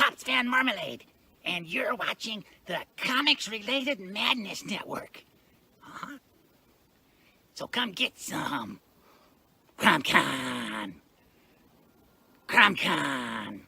Pops Van Marmalade, and you're watching the Comics-Related Madness Network. Uh-huh. So come get some. CromCon. CromCon.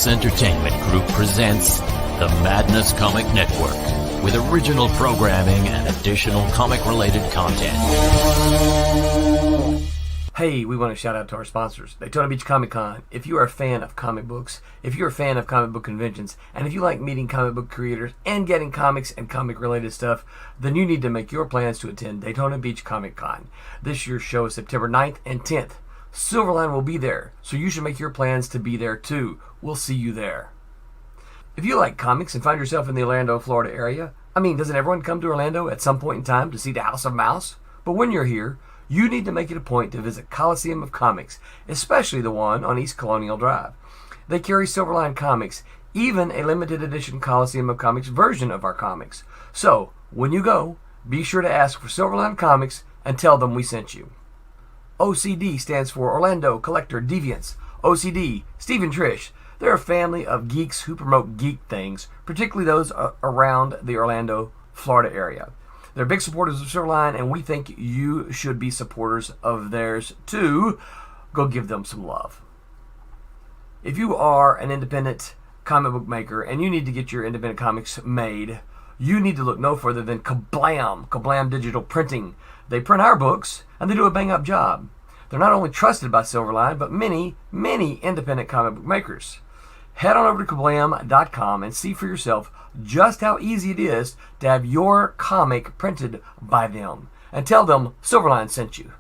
Entertainment Group presents the Madness Comic Network with original programming and additional comic-related content. Hey, we want to shout out to our sponsors, Daytona Beach Comic Con. If you are a fan of comic books, if you're a fan of comic book conventions, and if you like meeting comic book creators and getting comics and comic-related stuff, then you need to make your plans to attend Daytona Beach Comic Con. This year's show is September 9th and 10th. Silverline will be there, so you should make your plans to be there too. We'll see you there. If you like comics and find yourself in the Orlando, Florida area, doesn't everyone come to Orlando at some point in time to see the House of Mouse? But when you're here, you need to make it a point to visit Coliseum of Comics, especially the one on East Colonial Drive. They carry Silverline comics, even a limited edition Coliseum of Comics version of our comics. So, when you go, be sure to ask for Silverline Comics and tell them we sent you. OCD stands for Orlando Collector Deviants. OCD, Steve and Trish, they're a family of geeks who promote geek things, particularly those around the Orlando, Florida area. They're big supporters of Silverline, and we think you should be supporters of theirs too. Go give them some love. If you are an independent comic book maker and you need to get your independent comics made, you need to look no further than Kablam Digital Printing. They print our books, and they do a bang-up job. They're not only trusted by Silverline, but many, many independent comic book makers. Head on over to kablam.com and see for yourself just how easy it is to have your comic printed by them. And tell them Silverline sent you.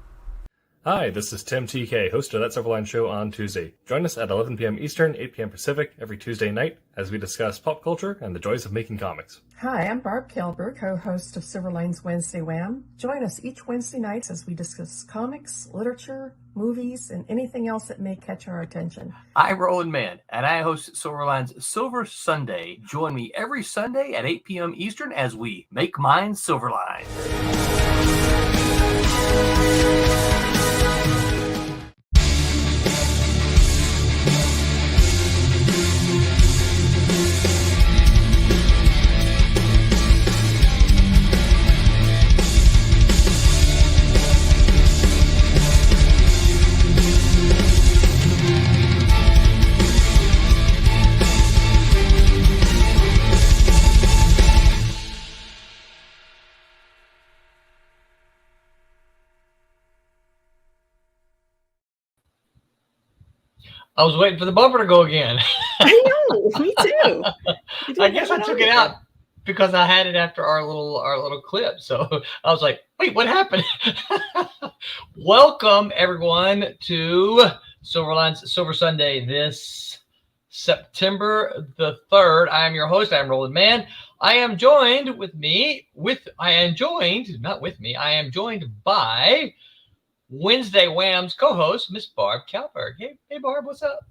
Hi, this is Tim TK, host of That Silverline Show on Tuesday. Join us at 11 p.m. Eastern, 8 p.m. Pacific every Tuesday night as we discuss pop culture and the joys of making comics. Hi, I'm Barb Kilber, co-host of Silverline's Wednesday Wham. Join us each Wednesday nights as we discuss comics, literature, movies, and anything else that may catch our attention. I'm Roland Mann, and I host Silverline's Silver Sunday. Join me every Sunday at 8 p.m. Eastern as we make mine Silverline. I was waiting for the bumper to go again. I know, me too. I guess I took it out because I had it after our little clip. So I was like, wait, what happened? Welcome everyone to Silverline's Silver Sunday this September the 3rd. I am your host. I am Roland Mann. I am joined by Wednesday Wham's co-host, Miss Barb Kalberg. Hey, Barb, what's up?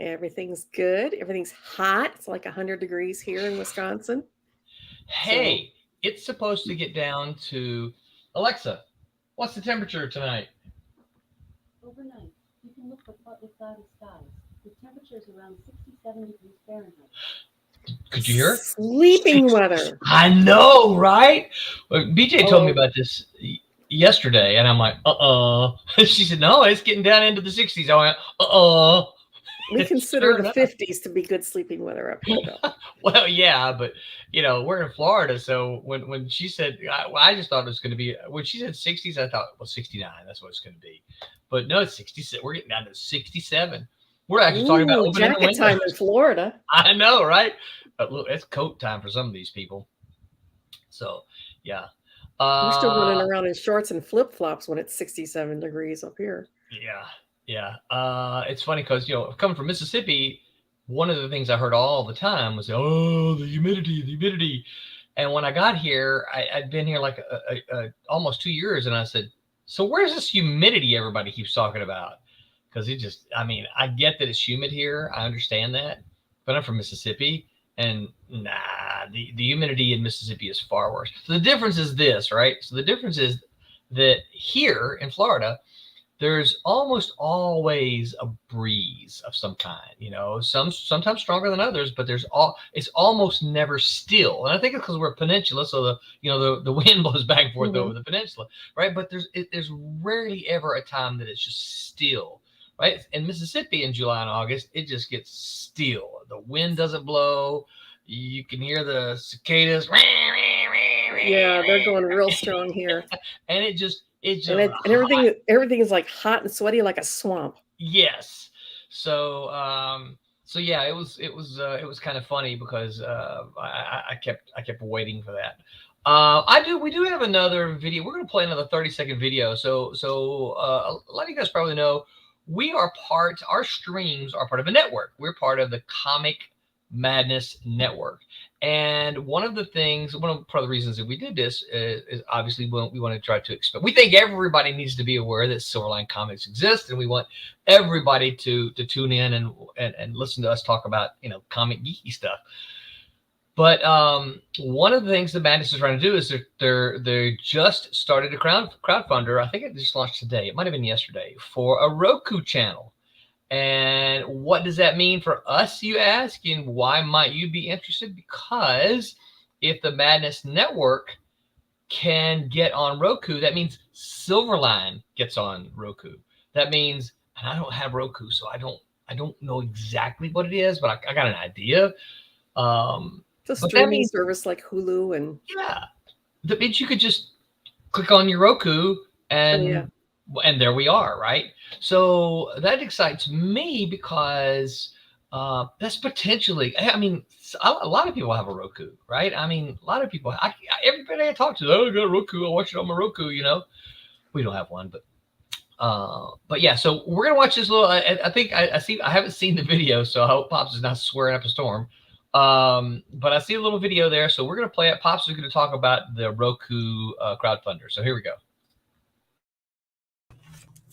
Everything's good. Everything's hot. It's like 100 degrees here in Wisconsin. Hey, it's supposed to get down to, Alexa, what's the temperature tonight? Overnight, you can look for partly cloudy skies. The temperature is around 67 degrees Fahrenheit. Could you hear? Sleeping weather. I know, right? Well, BJ told me about this yesterday, and I'm like, She said, no, it's getting down into the 60s. I went, We It's consider sure the enough. 50s to be good sleeping weather up here, though. Well, yeah, but we're in Florida, so when she said, I just thought it was going to be, when she said 60s, I thought, well, 69, that's what it's going to be. But no, it's 66. We're getting down to 67. We're actually talking about Ooh, opening the jacket time in windows. Florida. I know, right? But look, it's coat time for some of these people. So, yeah. We're still running around in shorts and flip-flops when it's 67 degrees up here. Yeah. It's funny because, coming from Mississippi, one of the things I heard all the time was, oh, the humidity. And when I got here, I'd been here like almost 2 years. And I said, so where's this humidity everybody keeps talking about? Because I get that it's humid here. I understand that. But I'm from Mississippi. And the humidity in Mississippi is far worse. So the difference is this, right? So the difference is that here in Florida, there's almost always a breeze of some kind, sometimes stronger than others, but it's almost never still. And I think it's because we're a peninsula. So the wind blows back and forth over the peninsula, right? But there's rarely ever a time that it's just still, right? In Mississippi in July and August, it just gets still. The wind doesn't blow. You can hear the cicadas. Yeah, they're going real strong here. And it's and everything is like hot and sweaty like a swamp. Yes. So yeah, it was kind of funny because I kept waiting for that. We do have another video. We're going to play another 30-second video. So a lot of you guys probably know our streams are part of a network. We're part of the Comic Madness Network. And one of part of the reasons that we did this is obviously we want to try to expand. We think everybody needs to be aware that Silverline Comics exists, and we want everybody to tune in and listen to us talk about comic geeky stuff. But one of the things that Madness is trying to do is they just started a crowdfunder. I think it just launched today. It might have been yesterday, for a Roku channel. And what does that mean for us, you ask? And why might you be interested? Because if the Madness Network can get on Roku, that means Silverline gets on Roku. That means, and I don't have Roku, so I don't know exactly what it is, but I got an idea. It's a streaming service like Hulu and that means you could just click on your Roku and there we are, right? So that excites me because that's potentially, a lot of people have a Roku, right? A lot of people, everybody I talk to, I got a Roku, I watch it on my Roku, We don't have one, but yeah, so we're going to watch this little, I haven't seen the video, so I hope Pops is not swearing up a storm. But I see a little video there, so we're going to play it. Pops is going to talk about the Roku crowdfunder. So here we go.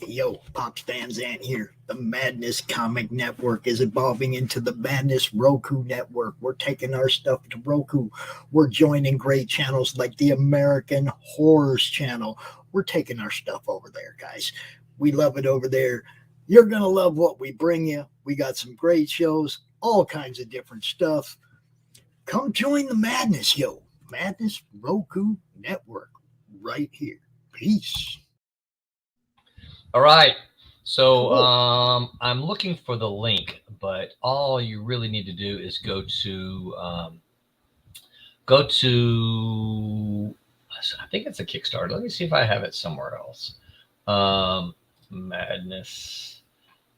Yo, Pops Van Zandt here. The Madness Comic Network is evolving into the Madness Roku Network. We're taking our stuff to Roku. We're joining great channels like the American Horrors channel. We're taking our stuff over there, guys. We love it over there. You're going to love what we bring you. We got some great shows, all kinds of different stuff. Come join the madness, yo. Madness Roku Network right here. Peace. All right. So I'm looking for the link, but all you really need to do is go to I think it's a Kickstarter. Let me see if I have it somewhere else. Madness.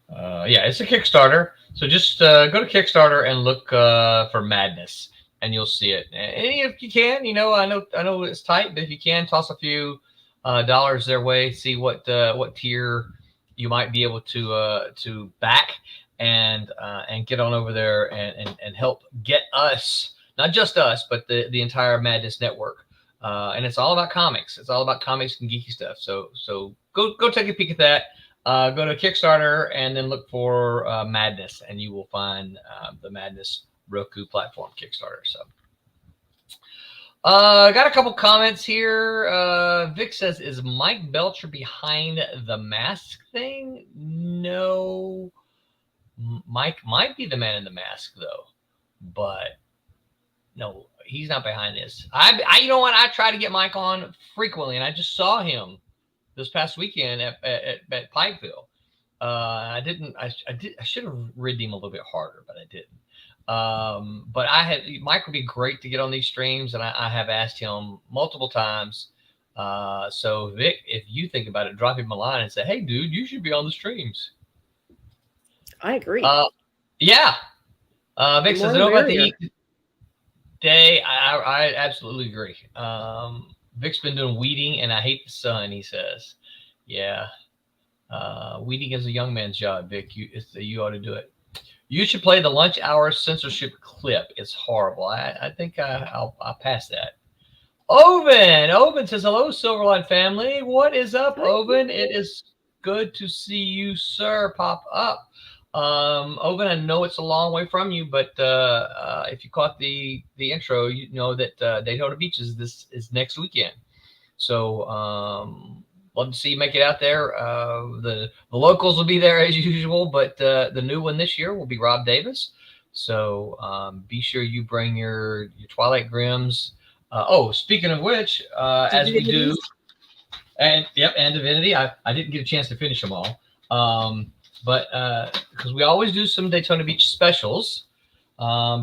Yeah, it's a Kickstarter. So just go to Kickstarter and look for Madness, and you'll see it. And if you can, I know it's tight, but if you can, toss a few dollars their way, see what tier you might be able to back, and get on over there and help get us, not just us, but the entire Madness Network. And it's all about comics. It's all about comics and geeky stuff. So go take a peek at that. Go to Kickstarter and then look for Madness, and you will find the Madness Roku platform Kickstarter. So, got a couple comments here. Vic says, "Is Mike Belcher behind the mask thing?" No, Mike might be the man in the mask though, but no, he's not behind this. You know what? I try to get Mike on frequently, and I just saw him this past weekend at Pikeville, I didn't. I should have ridden him a little bit harder, but I didn't. But Mike would be great to get on these streams, and I have asked him multiple times. So Vic, if you think about it, drop him a line and say, "Hey, dude, you should be on the streams." I agree. Yeah. Vic says, "I know about the merrier. heat day." I absolutely agree. Vic's been doing weeding, and I hate the sun. He says, "Yeah, weeding is a young man's job, Vic. You ought to do it. You should play the lunch hour censorship clip. It's horrible." I think I'll pass that. Oven says, "Hello, Silverline family. What is up, Oven? It is good to see you, sir. Pop up." Oven, I know it's a long way from you, but if you caught the intro, you know that Daytona Beach is next weekend. So love to see you make it out there. The locals will be there as usual, but the new one this year will be Rob Davis. So be sure you bring your Twilight Grims. Speaking of which, as we do, and Divinity, I didn't get a chance to finish them all, but because we always do some Daytona Beach specials.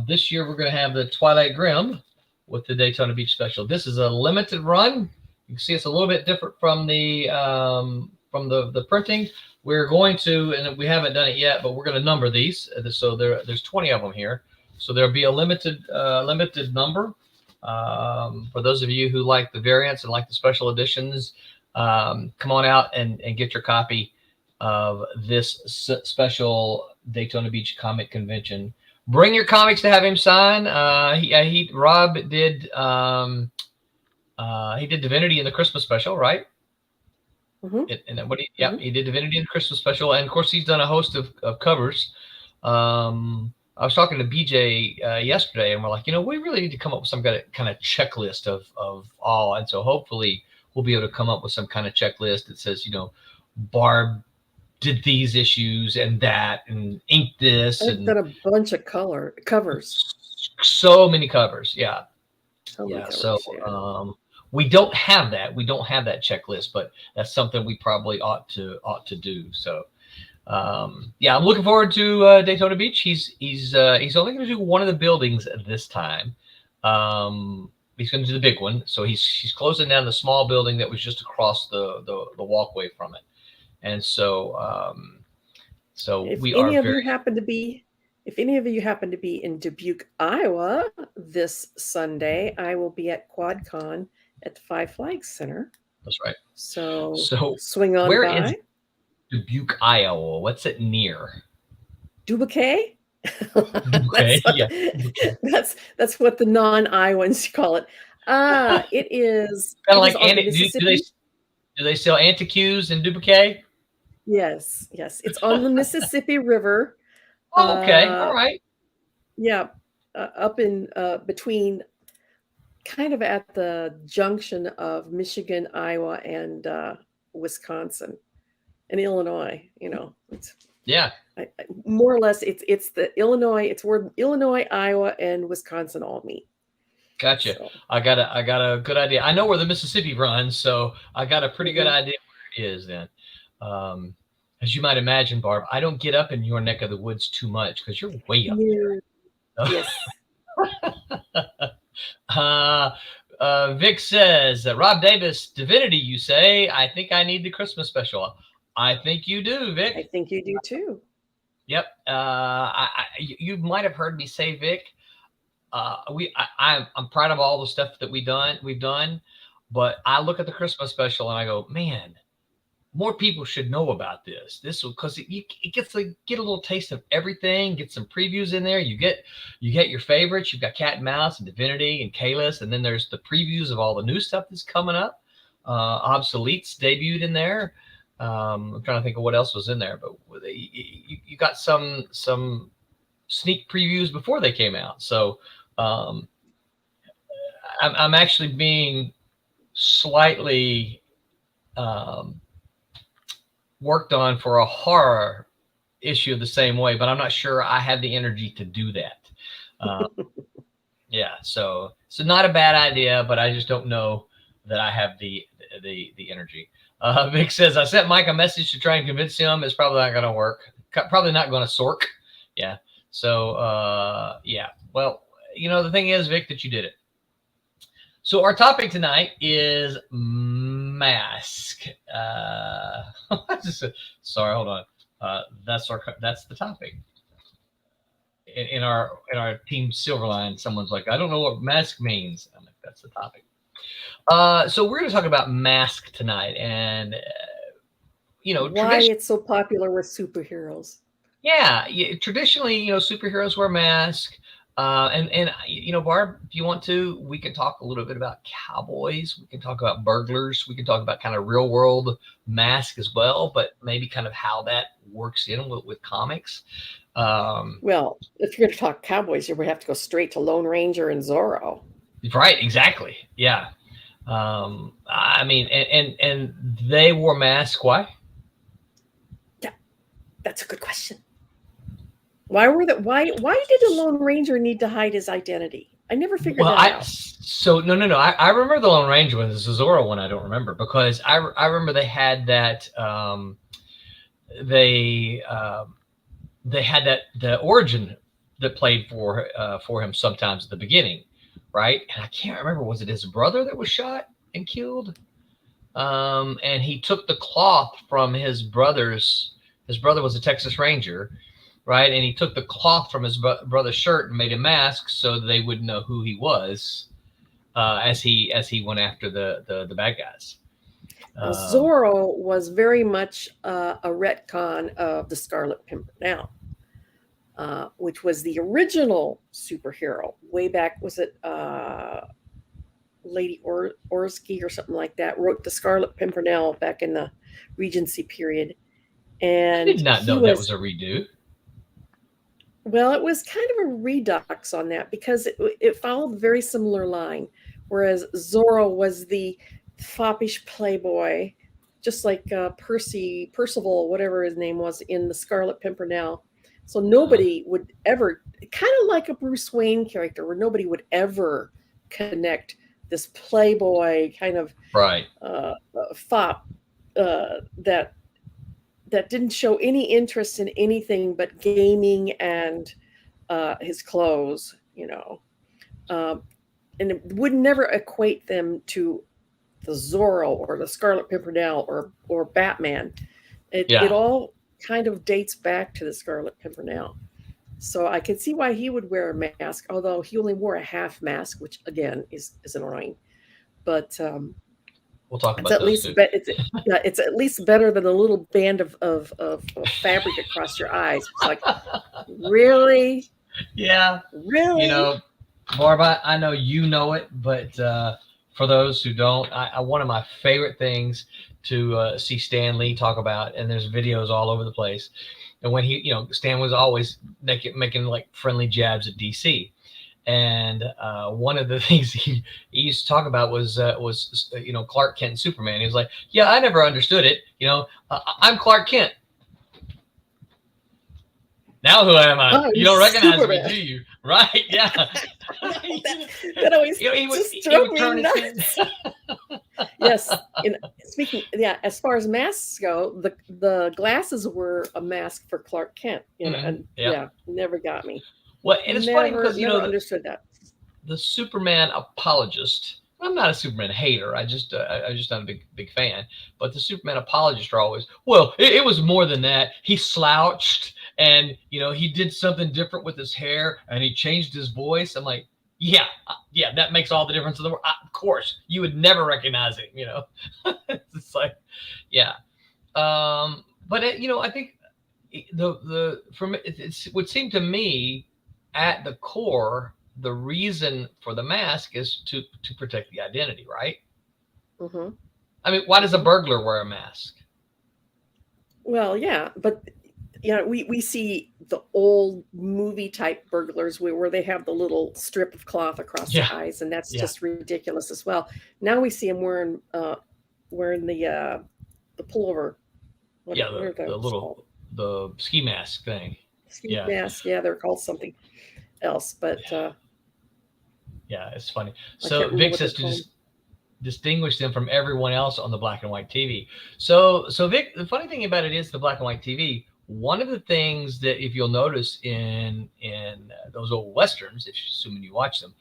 This year we're going to have the Twilight Grim with the Daytona Beach special. This is a limited run. You can see it's a little bit different from the printing. We're going to, and we haven't done it yet, but we're going to number these. So there's 20 of them here. So there'll be a limited number. For those of you who like the variants and like the special editions, come on out and get your copy of this special Daytona Beach Comic Convention. Bring your comics to have him sign. Rob did he did Divinity in the Christmas special, right? Mm-hmm. He did Divinity in the Christmas special, and of course he's done a host of covers. I was talking to BJ yesterday, and we're like, we really need to come up with some kind of checklist of all. And so hopefully we'll be able to come up with some kind of checklist that says, Barb did these issues and that, and inked this. I've got a bunch of covers. So many covers. Yeah. So we don't have that. We don't have that checklist, but that's something we probably ought to do. So. I'm looking forward to Daytona Beach. He's only going to do one of the buildings this time. He's going to do the big one, so he's closing down the small building that was just across the walkway from it. And so if any of you happen to be in Dubuque, Iowa this Sunday, I will be at QuadCon at the Five Flags Center. That's right. So swing on where by. Is Dubuque, Iowa? What's it near? Dubuque? That's what the non-Iowans call it. It is kind of like do they sell antiques in Dubuque? Yes. It's on the Mississippi River. Okay, all right. Yeah, up in between, kind of at the junction of Michigan, Iowa, and Wisconsin. In Illinois, more or less, it's the Illinois. It's where Illinois, Iowa, and Wisconsin all meet. Gotcha. So. I got a good idea. I know where the Mississippi runs, so I got a pretty good idea where it is. Then, as you might imagine, Barb, I don't get up in your neck of the woods too much because you're way up there. Yes. Vic says, Rob Davis, Divinity. You say? I think I need the Christmas special. I think you do, Vic. I think you do too. Yep. You might have heard me say, Vic. I'm proud of all the stuff that we've done, but I look at the Christmas special and I go, man, more people should know about this. Because it gets to get a little taste of everything. Get some previews in there. You get your favorites. You've got Cat and Mouse and Divinity and Kalis, and then there's the previews of all the new stuff that's coming up. Obsolete's debuted in there. I'm trying to think of what else was in there, but you got some sneak previews before they came out. So I'm actually being slightly worked on for a horror issue the same way, but I'm not sure I have the energy to do that. So not a bad idea, but I just don't know that I have the energy. Vic says, I sent Mike a message to try and convince him. It's probably not going to work. Probably not going to sork. Yeah. So, yeah. Well, the thing is, Vic, that you did it. So our topic tonight is mask. Sorry, hold on. That's the topic. In our team Silverline, someone's like, I don't know what mask means. I'm like, that's the topic. So we're going to talk about mask tonight, and why it's so popular with superheroes. Yeah, traditionally, superheroes wear masks. And Barb, if you want to, we can talk a little bit about cowboys. We can talk about burglars. We can talk about kind of real world mask as well, but maybe kind of how that works in with comics. Well, if you're going to talk cowboys, you would have to go straight to Lone Ranger and Zorro. Right. Exactly. Yeah. I mean, and they wore masks. Why? Yeah, that's a good question. Why did the Lone Ranger need to hide his identity? I never figured that out. So no. I remember the Lone Ranger one. The Zorro one I don't remember, because I remember they had that they had that the origin that played for him sometimes at the beginning, right? And I can't remember, was it his brother that was shot and killed? And he took the cloth from his brother's. His brother was a Texas Ranger. Right, and he took the cloth from his brother's shirt and made a mask so they wouldn't know who he was, as he went after the bad guys. Zorro was very much a retcon of the Scarlet Pimpernel, which was the original superhero way back. Was it Lady Orsky or something like that? Wrote the Scarlet Pimpernel back in the Regency period, and I did not know that was a redo. Well, it was kind of a redux on that, because it followed a very similar line, whereas Zorro was the foppish playboy, just like Percival, whatever his name was, in the Scarlet Pimpernel. So nobody would ever, kind of like a Bruce Wayne character, where nobody would ever connect this playboy kind of fop that didn't show any interest in anything but gaming and his clothes, and it would never equate them to the Zorro or the Scarlet Pimpernel or Batman. It all kind of dates back to the Scarlet Pimpernel. So I could see why he would wear a mask, although he only wore a half mask, which again is annoying. But we'll talk about those too. It's at least better than a little band of fabric across your eyes. It's like, really? Yeah. Really? Barb, I know you know it, but for those who don't, one of my favorite things to see Stan Lee talk about, and there's videos all over the place, and when Stan was always making like friendly jabs at DC. And one of the things he used to talk about was Clark Kent and Superman. He was like, yeah, I never understood it. I'm Clark Kent. Now who am I? You don't recognize Superman. Me, do you? Right? Yeah. that always just drove me nuts. Yes. As far as masks go, the glasses were a mask for Clark Kent. And never got me. Well, and it's funny because understood that. The Superman apologist. I'm not a Superman hater. I'm just not a big fan. But the Superman apologists are always, well, it was more than that. He slouched, and he did something different with his hair, and he changed his voice. I'm like, yeah, that makes all the difference in the world. Of course, you would never recognize him. It's like, yeah. But I think it would seem to me, at the core, the reason for the mask is to protect the identity, right? Mm-hmm. I mean, why does a burglar wear a mask? Well, yeah, but we see the old movie type burglars where they have the little strip of cloth across their eyes, and that's just ridiculous as well. Now we see them wearing the pullover. The ski mask thing. Ski mask, they're called something else, but it's funny. So Vic says, distinguish them from everyone else on the black and white TV. So Vic, the funny thing about it is the black and white TV. One of the things that, if you'll notice in those old westerns, if assuming you watch them,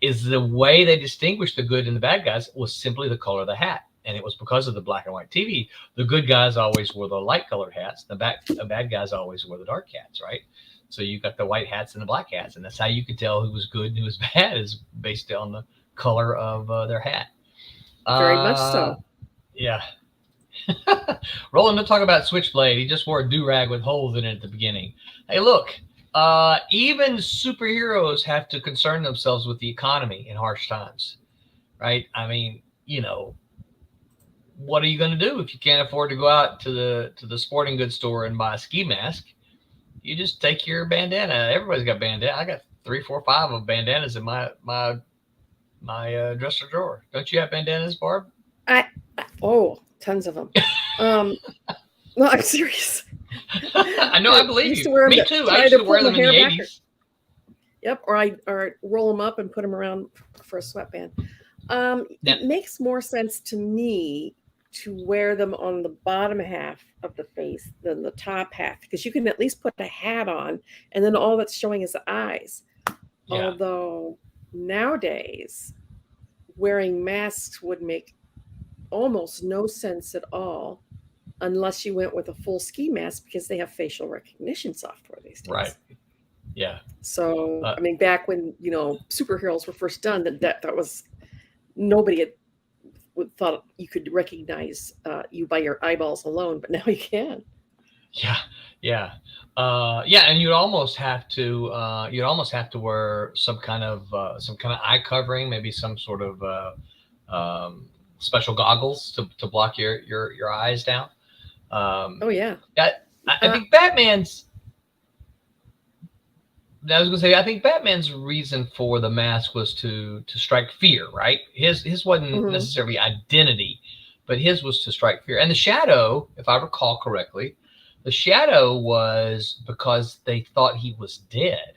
is the way they distinguished the good and the bad guys was simply the color of the hat. And it was because of the black and white TV. The good guys always wore the light colored hats. The bad guys always wore the dark hats, right? So you got the white hats and the black hats. And that's how you could tell who was good and who was bad, is based on the color of their hat. Very much so. Yeah. Roland, to talk about Switchblade. He just wore a do-rag with holes in it at the beginning. Hey, look. Even superheroes have to concern themselves with the economy in harsh times, right? I mean, what are you going to do if you can't afford to go out to the sporting goods store and buy a ski mask? You just take your bandana. Everybody's got bandana. I got 3, 4, 5 of bandanas in my dresser drawer. Don't you have bandanas, Barb? Tons of them. No, I'm serious. I know. I believe you. Me too. I used to wear them in the 80s. Yep. Or I roll them up and put them around for a sweatband. It makes more sense to me to wear them on the bottom half of the face than the top half, because you can at least put a hat on and then all that's showing is the eyes. Yeah. Although nowadays wearing masks would make almost no sense at all unless you went with a full ski mask, because they have facial recognition software these days. Right. Yeah. So, I mean, back when, superheroes were first done, that was, nobody had thought you could recognize you by your eyeballs alone, but now you can. Yeah. And you'd almost have to wear some kind of eye covering, maybe some sort of special goggles to block your eyes down. I think Batman's. I was going to say, I think Batman's reason for the mask was to strike fear, right? His wasn't necessarily identity, but his was to strike fear. And the shadow, if I recall correctly, the shadow was because they thought he was dead.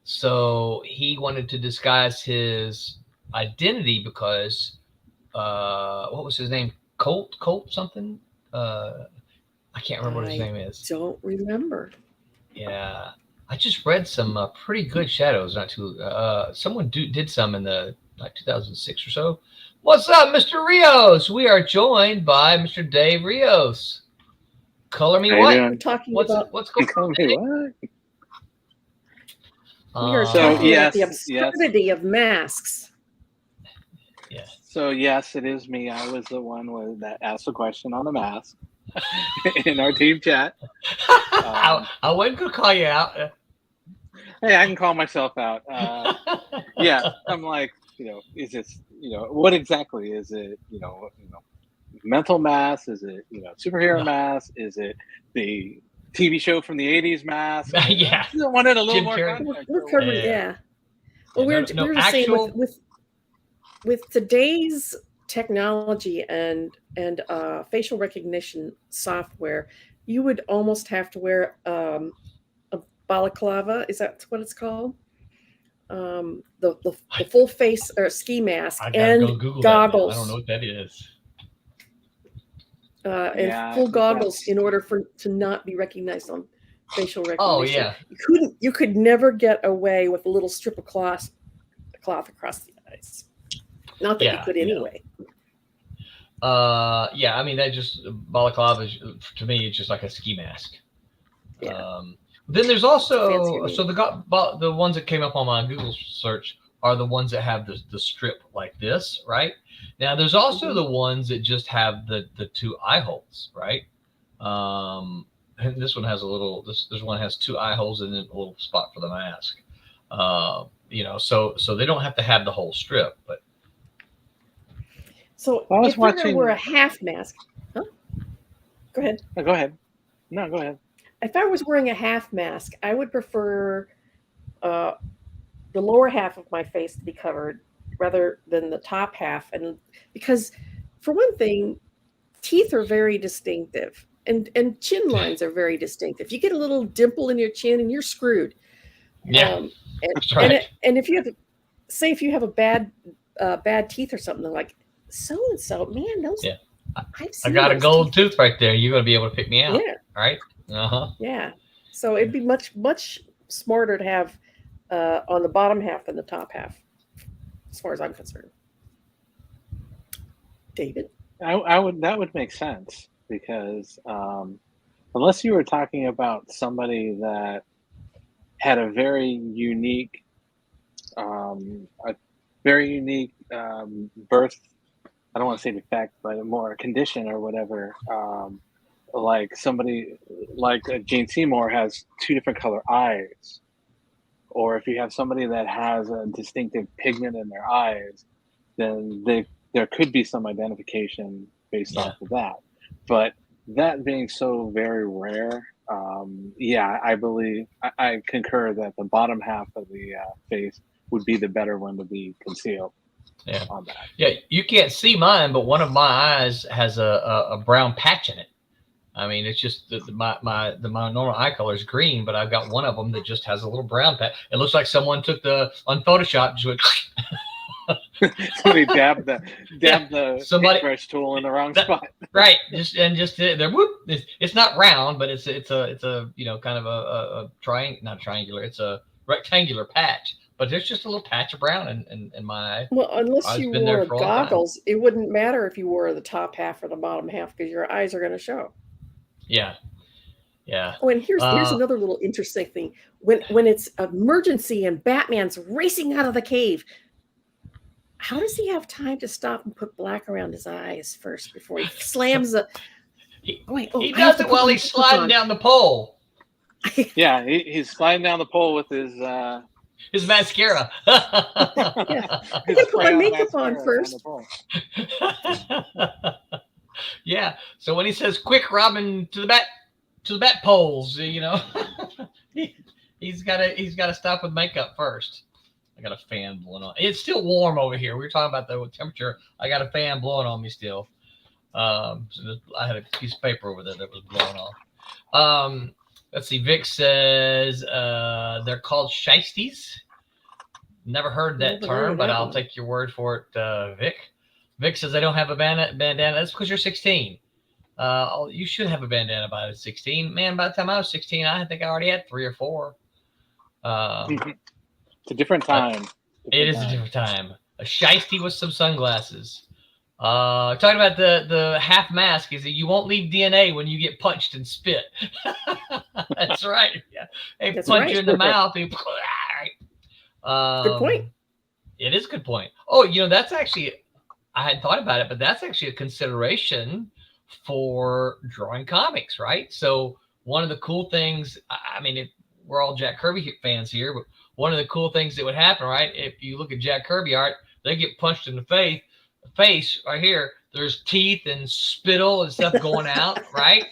So he wanted to disguise his identity because, what was his name? Colt something? I can't remember what his name is. Don't remember. Yeah. I just read some pretty good shadows. Not too. Someone did some in the 2006 or so. What's up, Mr. Rios? We are joined by Mr. Dave Rios. Color me what? I'm talking about what's going on? What? We are talking about the absurdity of masks. Yeah. So yes, it is me. I was the one that asked the question on the mask in our team chat. I wasn't gonna call you out. Hey, I can call myself out. Yeah, I'm like, is this, what exactly is it? Mental mask? Is it, superhero mask? Is it the TV show from the 80s mask? Yeah. I wanted a little Jim more Carrey. context. We're covering, yeah. Well, we're just saying with today's technology and facial recognition software, you would almost have to wear a balaclava. Is that what it's called? The full face or ski mask and goggles. I don't know what that is. And full goggles in order to not be recognized on facial recognition. Oh yeah. You could never get away with a little strip of cloth across the eyes. Not that you could anyway. I mean, that just balaclava to me, it's just like a ski mask. Yeah. Then there's also the ones that came up on my Google search are the ones that have the strip like this, right? Now there's also the ones that just have the 2 eye holes, right? And this one has this one has 2 eye holes and then a little spot for the mask. So they don't have to have the whole strip, but. So if you're going to wear a half mask, Go ahead. No, go ahead. No, go ahead. If I was wearing a half mask, I would prefer the lower half of my face to be covered rather than the top half. And because, for one thing, teeth are very distinctive, and chin lines are very distinctive. You get a little dimple in your chin, and you're screwed. Yeah, that's right. And if you have, if you have a bad bad teeth or something. They're like, so and so, man, those. Yeah. I've I seen got a those gold teeth. tooth right there. You're going to be able to pick me out. Yeah. Right? Yeah. So it'd be much smarter to have on the bottom half than the top half, as far as I'm concerned. David? That would make sense because unless you were talking about somebody that had a very unique birth, I don't want to say defect, but more a condition or whatever. Like somebody like Jane Seymour has 2 different color eyes, or if you have somebody that has a distinctive pigment in their eyes, then there could be some identification based off of that. But that being so very rare, I believe I concur that the bottom half of the face would be the better one to be concealed. Yeah. On that. Yeah, you can't see mine, but one of my eyes has a brown patch in it. I mean, it's just my normal eye color is green, but I've got one of them that just has a little brown patch. It looks like someone took on Photoshop just went. Somebody dabbed the paintbrush tool in the wrong spot. Right. There. Whoop. It's not round, but it's a kind of a not triangular. It's a rectangular patch. But there's just a little patch of brown in my eye. Well, unless you wore goggles, it wouldn't matter if you wore the top half or the bottom half because your eyes are going to show. Yeah. Yeah. Oh, and here's another little interesting thing. When it's emergency and Batman's racing out of the cave, how does he have time to stop and put black around his eyes first before he slams the... He does it while he's sliding down the pole. Yeah, he's sliding down the pole with his mascara. Yeah. I gotta put my makeup on first. Yeah. So when he says "Quick, Robin, to the bat poles," he's got to stop with makeup first. I got a fan blowing on. It's still warm over here. We were talking about the temperature. I got a fan blowing on me still. I had a piece of paper over there that was blowing off. Let's see. Vic says they're called shiesties. Never heard that term, but I'll take your word for it, Vic. Vic says they don't have a bandana. That's because you're 16. You should have a bandana by 16. Man, by the time I was 16, I think I already had 3 or 4. It's a different time. It is a different time. A shiesty with some sunglasses. Talking about the half mask is that you won't leave DNA when you get punched and spit. That's right. Yeah. They punch you in the mouth. Good point. It is a good point. Oh, that's actually, I hadn't thought about it, but that's actually a consideration for drawing comics, right? So one of the cool things, we're all Jack Kirby fans here, but one of the cool things that would happen, right? If you look at Jack Kirby art, they get punched in the face right here. There's teeth and spittle and stuff going out, right?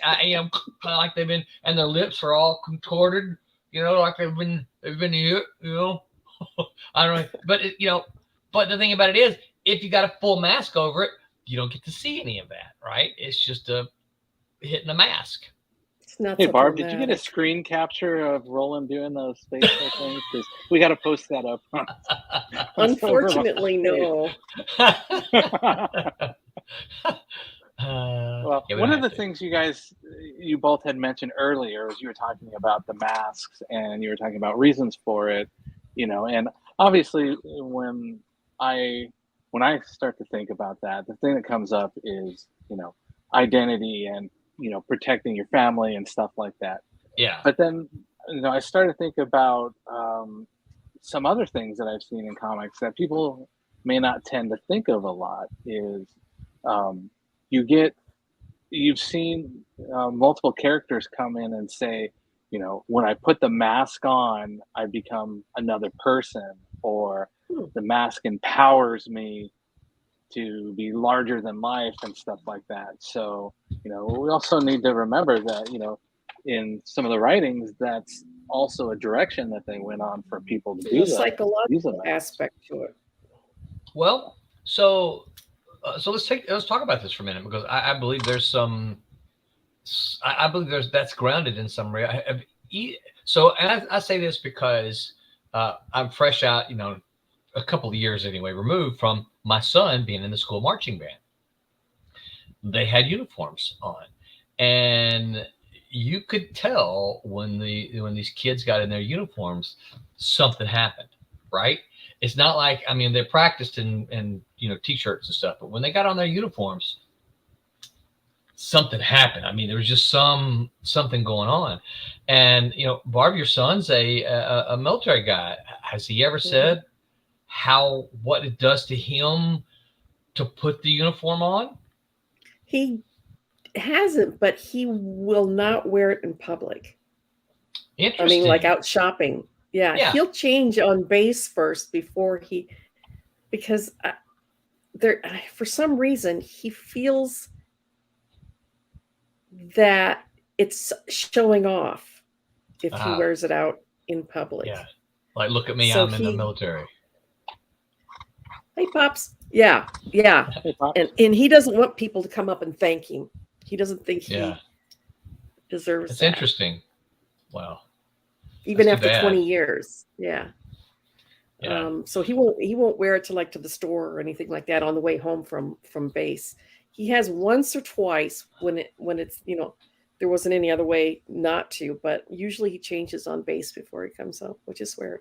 Like they've been, and their lips are all contorted, like they've been here, I don't know, but but the thing about it is, if you got a full mask over it, you don't get to see any of that, right? It's just hitting a mask. Hey, Barb, did you get a screen capture of Roland doing those facial things? Because we got to post that up. Unfortunately, no. Well, one of the things you both had mentioned earlier is you were talking about the masks and you were talking about reasons for it, and obviously when I start to think about that, the thing that comes up is, identity and, protecting your family and stuff like that. Yeah. But then, I started to think about some other things that I've seen in comics that people may not tend to think of a lot is you've seen multiple characters come in and say, when I put the mask on, I become another person, or the mask empowers me to be larger than life and stuff like that. So, we also need to remember that, in some of the writings, that's also a direction that they went on for people to do that. Psychological aspect to it. Well, so let's talk about this for a minute, because I believe there's that's grounded in some so, and I say this because I'm fresh out, a couple of years anyway removed from my son being in the school marching band. They had uniforms on, and you could tell when these kids got in their uniforms, something happened, right? It's not like, I mean, they practiced in t-shirts and stuff, but when they got on their uniforms, something happened. I mean, there was just something going on. And Barb, your son's a military guy. Has he ever said what it does to him to put the uniform on? He hasn't, but he will not wear it in public. Interesting. I mean, like out shopping. Yeah. He'll change on base first before because for some reason he feels that it's showing off if he wears it out in public. Yeah. Like, look at me, I'm in the military. Hey, Pops. Yeah. Hey, Pops. And he doesn't want people to come up and thank him. He doesn't think he deserves It's that. Interesting. Wow. Even That's after 20 years. Yeah. So he won't wear it to the store or anything like that on the way home from base. He has once or twice when it's there wasn't any other way not to, but usually he changes on base before he comes home, which is weird.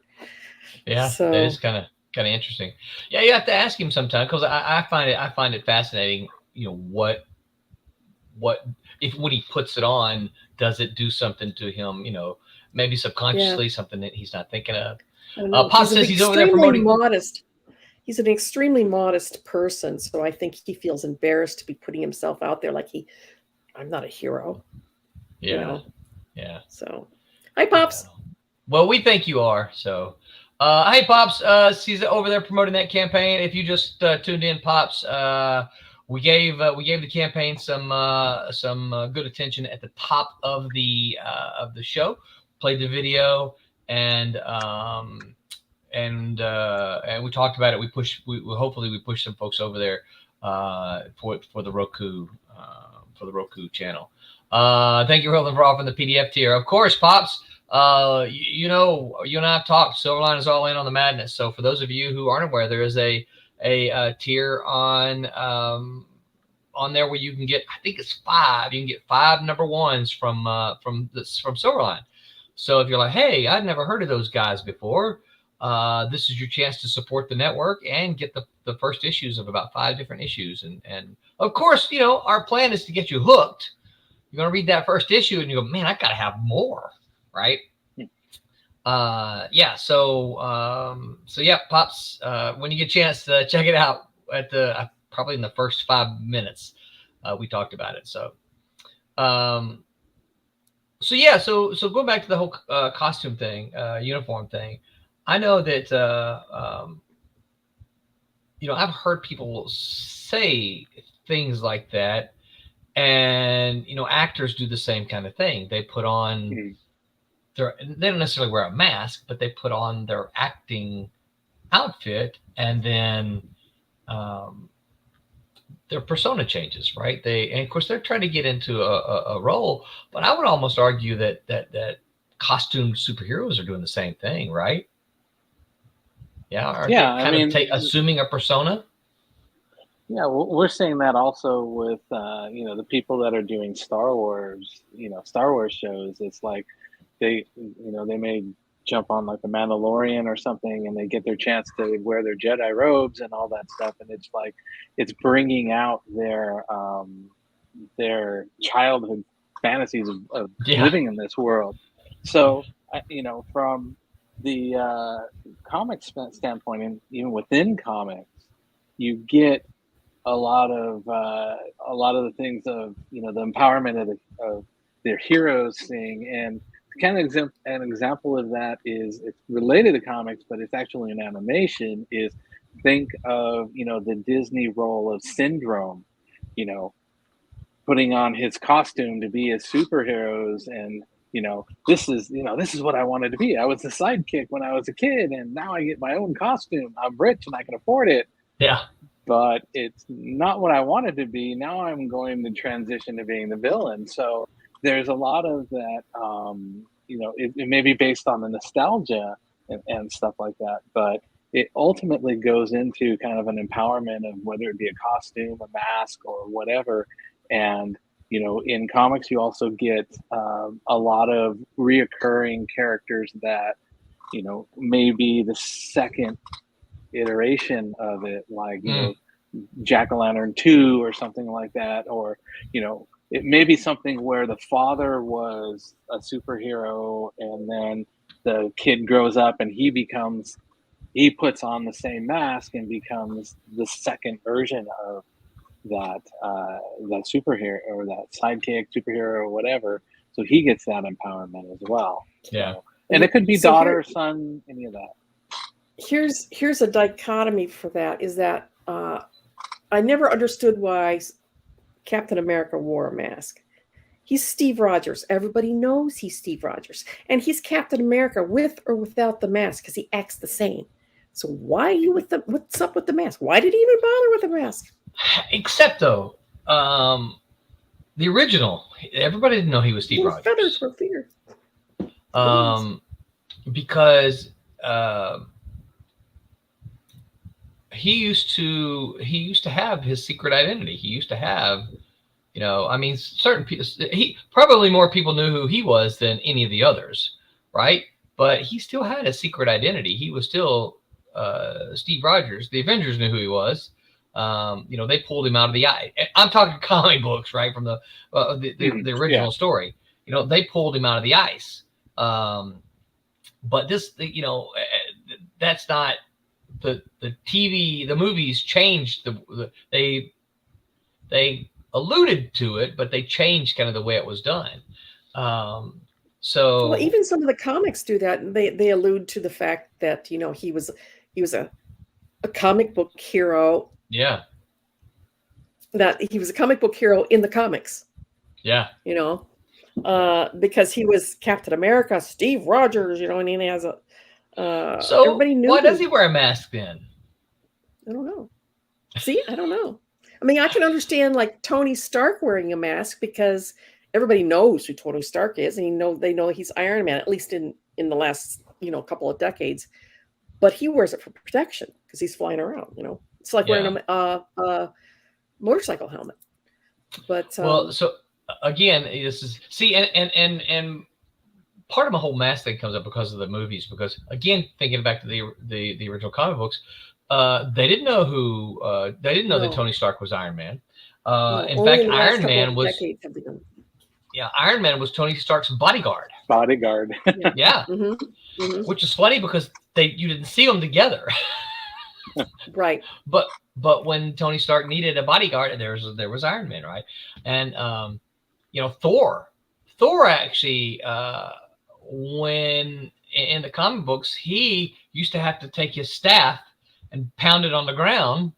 Yeah, so it is kind of interesting. Yeah, you have to ask him sometime, because I find it fascinating. What if when he puts it on, does it do something to him? Maybe subconsciously, something that he's not thinking of. Pop says he's over there promoting. Modest. He's an extremely modest person, so I think he feels embarrassed to be putting himself out there like I'm not a hero. Yeah. Yeah. So, hi, Pops. Yeah. Well, we think you are. So, hey, Pops. He's over there promoting that campaign. If you just tuned in, Pops, we gave the campaign some good attention at the top of the show. Played the video, and we talked about it. Hopefully we push some folks over there for the Roku channel. Thank you, Roland, for offering the PDF tier. Of course, Pops. You and I have talked. Silverline is all in on the madness. So for those of you who aren't aware, there is a tier on there where you can get, I think it's 5. You can get 5 number ones from Silverline. So if you're like, hey, I'd never heard of those guys before, this is your chance to support the network and get the first issues of about 5 different issues. And of course, our plan is to get you hooked. You're going to read that first issue and you go, man, I got to have more. Right. So yeah, Pops, when you get a chance to check it out at probably in the first 5 minutes, we talked about it. So going back to the whole costume thing, uniform thing, I know that I've heard people say things like that, and actors do the same kind of thing. They put on they don't necessarily wear a mask, but they put on their acting outfit, and then their persona changes, right? And of course they're trying to get into a role, but I would almost argue that costume superheroes are doing the same thing, right? Yeah. Assuming a persona. Yeah, we're seeing that also with the people that are doing Star Wars shows. It's like they may jump on like the Mandalorian or something, and they get their chance to wear their Jedi robes and all that stuff, and it's like it's bringing out their childhood fantasies of living in this world. So from the comics standpoint, and even within comics, you get a lot of the things of the empowerment of their heroes thing. And kind of an example of that is, it's related to comics, but it's actually an animation, is think of the Disney role of Syndrome, putting on his costume to be as superheroes, and this is what I wanted to be. I was the sidekick when I was a kid, and now I get my own costume. I'm rich and I can afford it. Yeah. But it's not what I wanted to be. Now I'm going to transition to being the villain. So there's a lot of that, it may be based on the nostalgia and stuff like that. But it ultimately goes into kind of an empowerment of whether it be a costume, a mask, or whatever. And, you know, in comics, you also get a lot of reoccurring characters that, you know, maybe the second iteration of it, like, you know, Jack-o'-lantern 2 or something like that, or, you know, it may be something where the father was a superhero and then the kid grows up and he puts on the same mask and becomes the second version of that that superhero or that sidekick superhero or whatever. So he gets that empowerment as well. Yeah. So, and it could be daughter, son, any of that. Here's a dichotomy for that, is that I never understood why Captain America wore a mask. He's Steve Rogers. Everybody knows he's Steve Rogers. And he's Captain America with or without the mask, because he acts the same. So why are you with what's up with the mask? Why did he even bother with the mask? Except though, the original, everybody didn't know he was Steve Rogers. Feathers were feared. Because he used to have his secret identity. He used to have, you know, I mean, certain people, probably more people knew who he was than any of the others, right? But he still had a secret identity. He was still Steve Rogers. The Avengers knew who he was. You know, they pulled him out of the eye. I'm talking comic books, right? From the original story. You know, they pulled him out of the ice. But this, you know, that's not the TV. The movies changed. They alluded to it, but they changed kind of the way it was done. So well, even some of the comics do that. They allude to the fact that, you know, he was a comic book hero. Yeah. That he was a comic book hero in the comics. Yeah. You know, because he was Captain America, Steve Rogers, you know, and he has a. So everybody knew. Why does he wear a mask then? I don't know. See, I don't know. I mean, I can understand like Tony Stark wearing a mask because everybody knows who Tony Stark is, and they know he's Iron Man, at least in the last, you know, couple of decades. But he wears it for protection because he's flying around. You know, it's like wearing a motorcycle helmet. But well, so again, this is and part of my whole mask thing comes up because of the movies. Because again, thinking back to the original comic books, they didn't know that Tony Stark was Iron Man. In fact, Iron Man was Iron Man was Tony Stark's bodyguard. Yeah. Which is funny because you didn't see them together. Right. But when Tony Stark needed a bodyguard, there was Iron Man, right? And you know, Thor actually, when in the comic books, he used to have to take his staff and pound it on the ground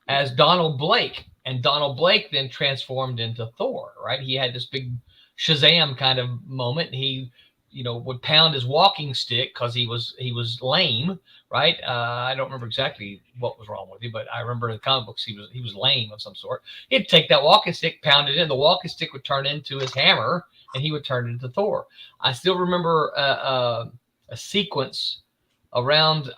as Donald Blake, and Donald Blake then transformed into Thor, right? He had this big Shazam kind of moment. He, you know, would pound his walking stick because he was lame, right? I don't remember exactly what was wrong with him, but I remember in the comic books he was lame of some sort. He'd take that walking stick, pound it in. The walking stick would turn into his hammer, and he would turn into Thor. I still remember a sequence around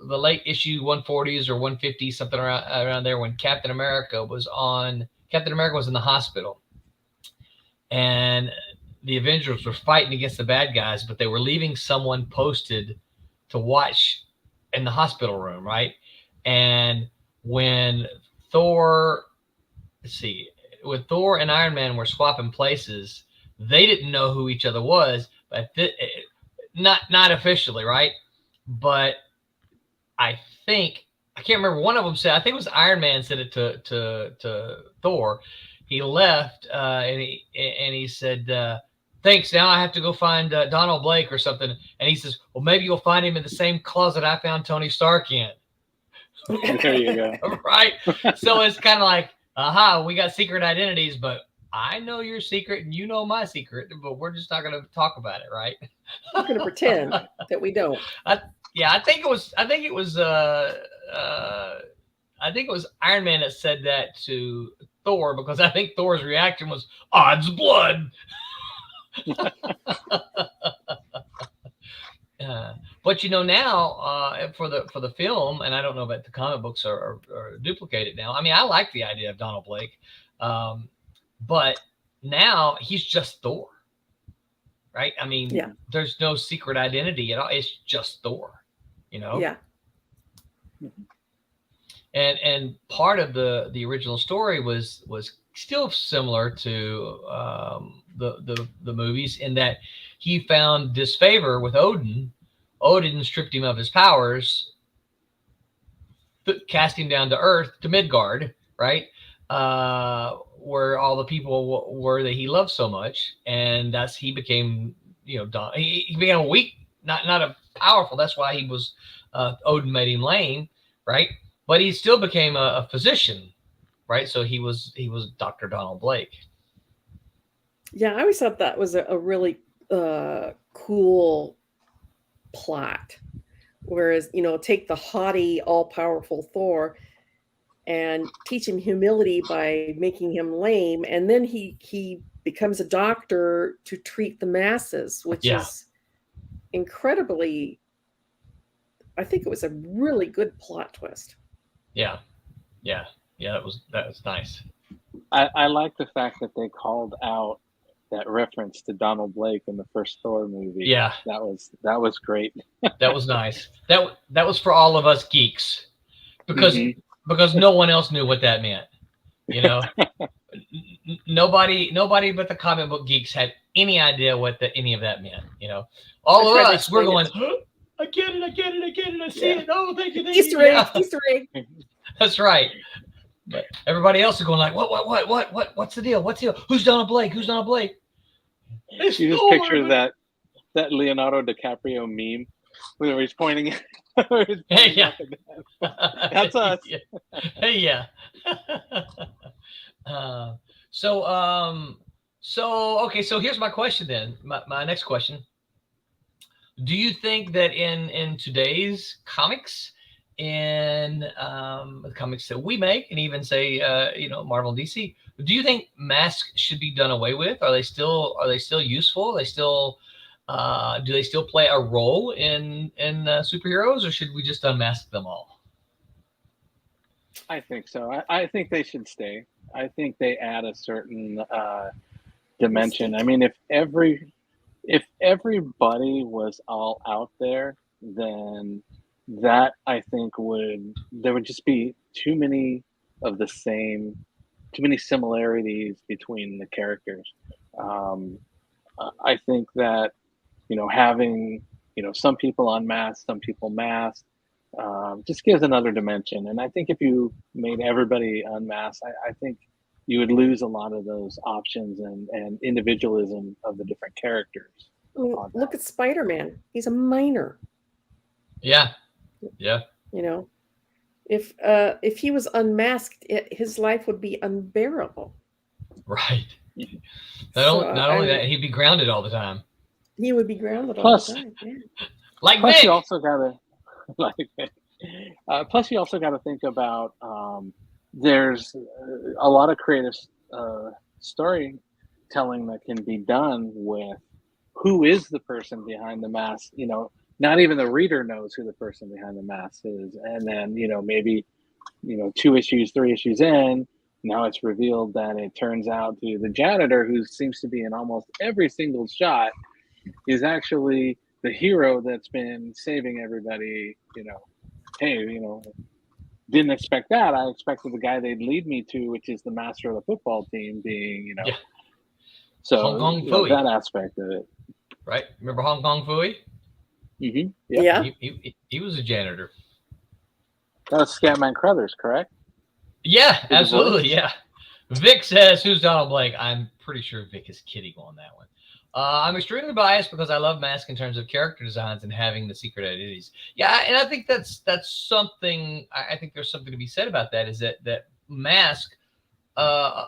the late issue 140s or 150s, something around there, when Captain America was in the hospital, and the Avengers were fighting against the bad guys, but they were leaving someone posted to watch in the hospital room, right? And when Thor and Iron Man were swapping places, they didn't know who each other was, but not officially, right? But I can't remember. One of them said, I think it was Iron Man said it to Thor. He left and he said, thanks. Now I have to go find Donald Blake or something. And he says, well, maybe you'll find him in the same closet I found Tony Stark in. There you go. Right. So it's kind of like, we got secret identities, but I know your secret and you know my secret, but we're just not going to talk about it, right? We're going to pretend that we don't. I think it was Iron Man that said that to Thor, because I think Thor's reaction was odds blood. But but now for the film, and I don't know about the comic books are duplicated now. I mean, I like the idea of Donald Blake, but now he's just Thor, right? I mean, there's no secret identity at all. It's just Thor, Yeah. And part of the original story was still similar to the movies in that he found disfavor with Odin. Odin stripped him of his powers, cast him down to Earth, to Midgard, right? Where all the people were that he loved so much, and he became, he became weak, not a powerful. That's why he was Odin made him lame, right? But he still became a physician, right? So he was Dr. Donald Blake. Yeah, I always thought that was a really cool plot. Whereas, take the haughty, all-powerful Thor and teach him humility by making him lame, and then he becomes a doctor to treat the masses, which is incredibly. I think it was a really good plot twist. Yeah. That was nice. I like the fact that they called out that reference to Donald Blake in the first Thor movie. Yeah, that was great. That was nice. That was for all of us geeks, because no one else knew what that meant. Nobody but the comic book geeks had any idea what any of that meant. All of us, we're going, I get it, I see it. Oh, thank you. Easter egg. That's right. But everybody else is going like, what's the deal? Who's Donald Blake? You just picture that Leonardo DiCaprio meme where he's pointing. That's us. Hey, yeah. So here's my question then. My next question. Do you think that in today's comics, in the comics that we make, and even say Marvel and DC, do you think masks should be done away with? Are they still useful? Do they still play a role in superheroes, or should we just unmask them all? I think so. I think they should stay. I think they add a certain dimension. I mean, if everybody was all out there, then that I think there would just be too many similarities between the characters. I think that having some people unmasked, some people masked, just gives another dimension. And I think if you made everybody unmasked, I think you would lose a lot of those options and individualism of the different characters. Look at Spider-Man. He's a minor. Yeah. If he was unmasked, his life would be unbearable. Right. Not only that, he'd be grounded all the time. He would be grounded all the time. Yeah. Like plus, Vic. you also gotta plus you also gotta think about there's a lot of creative storytelling that can be done with who is the person behind the mask. Not even the reader knows who the person behind the mask is. And then, maybe, 2 issues, 3 issues in, now it's revealed that it turns out to the janitor, who seems to be in almost every single shot, is actually the hero that's been saving everybody. Hey, didn't expect that. I expected the guy they'd lead me to, which is the master of the football team, being, so Hong Kong Phooey. That aspect of it. Right. Remember Hong Kong Phooey? Mm-hmm. Yeah. He was a janitor. That was Scatman Crothers, correct? Yeah, absolutely. Yeah. Vic says, who's Donald Blake? I'm pretty sure Vic is kidding on that one. I'm extremely biased because I love Mask in terms of character designs and having the secret identities. Yeah, and I think that's something. I think there's something to be said about that. Is that Mask, a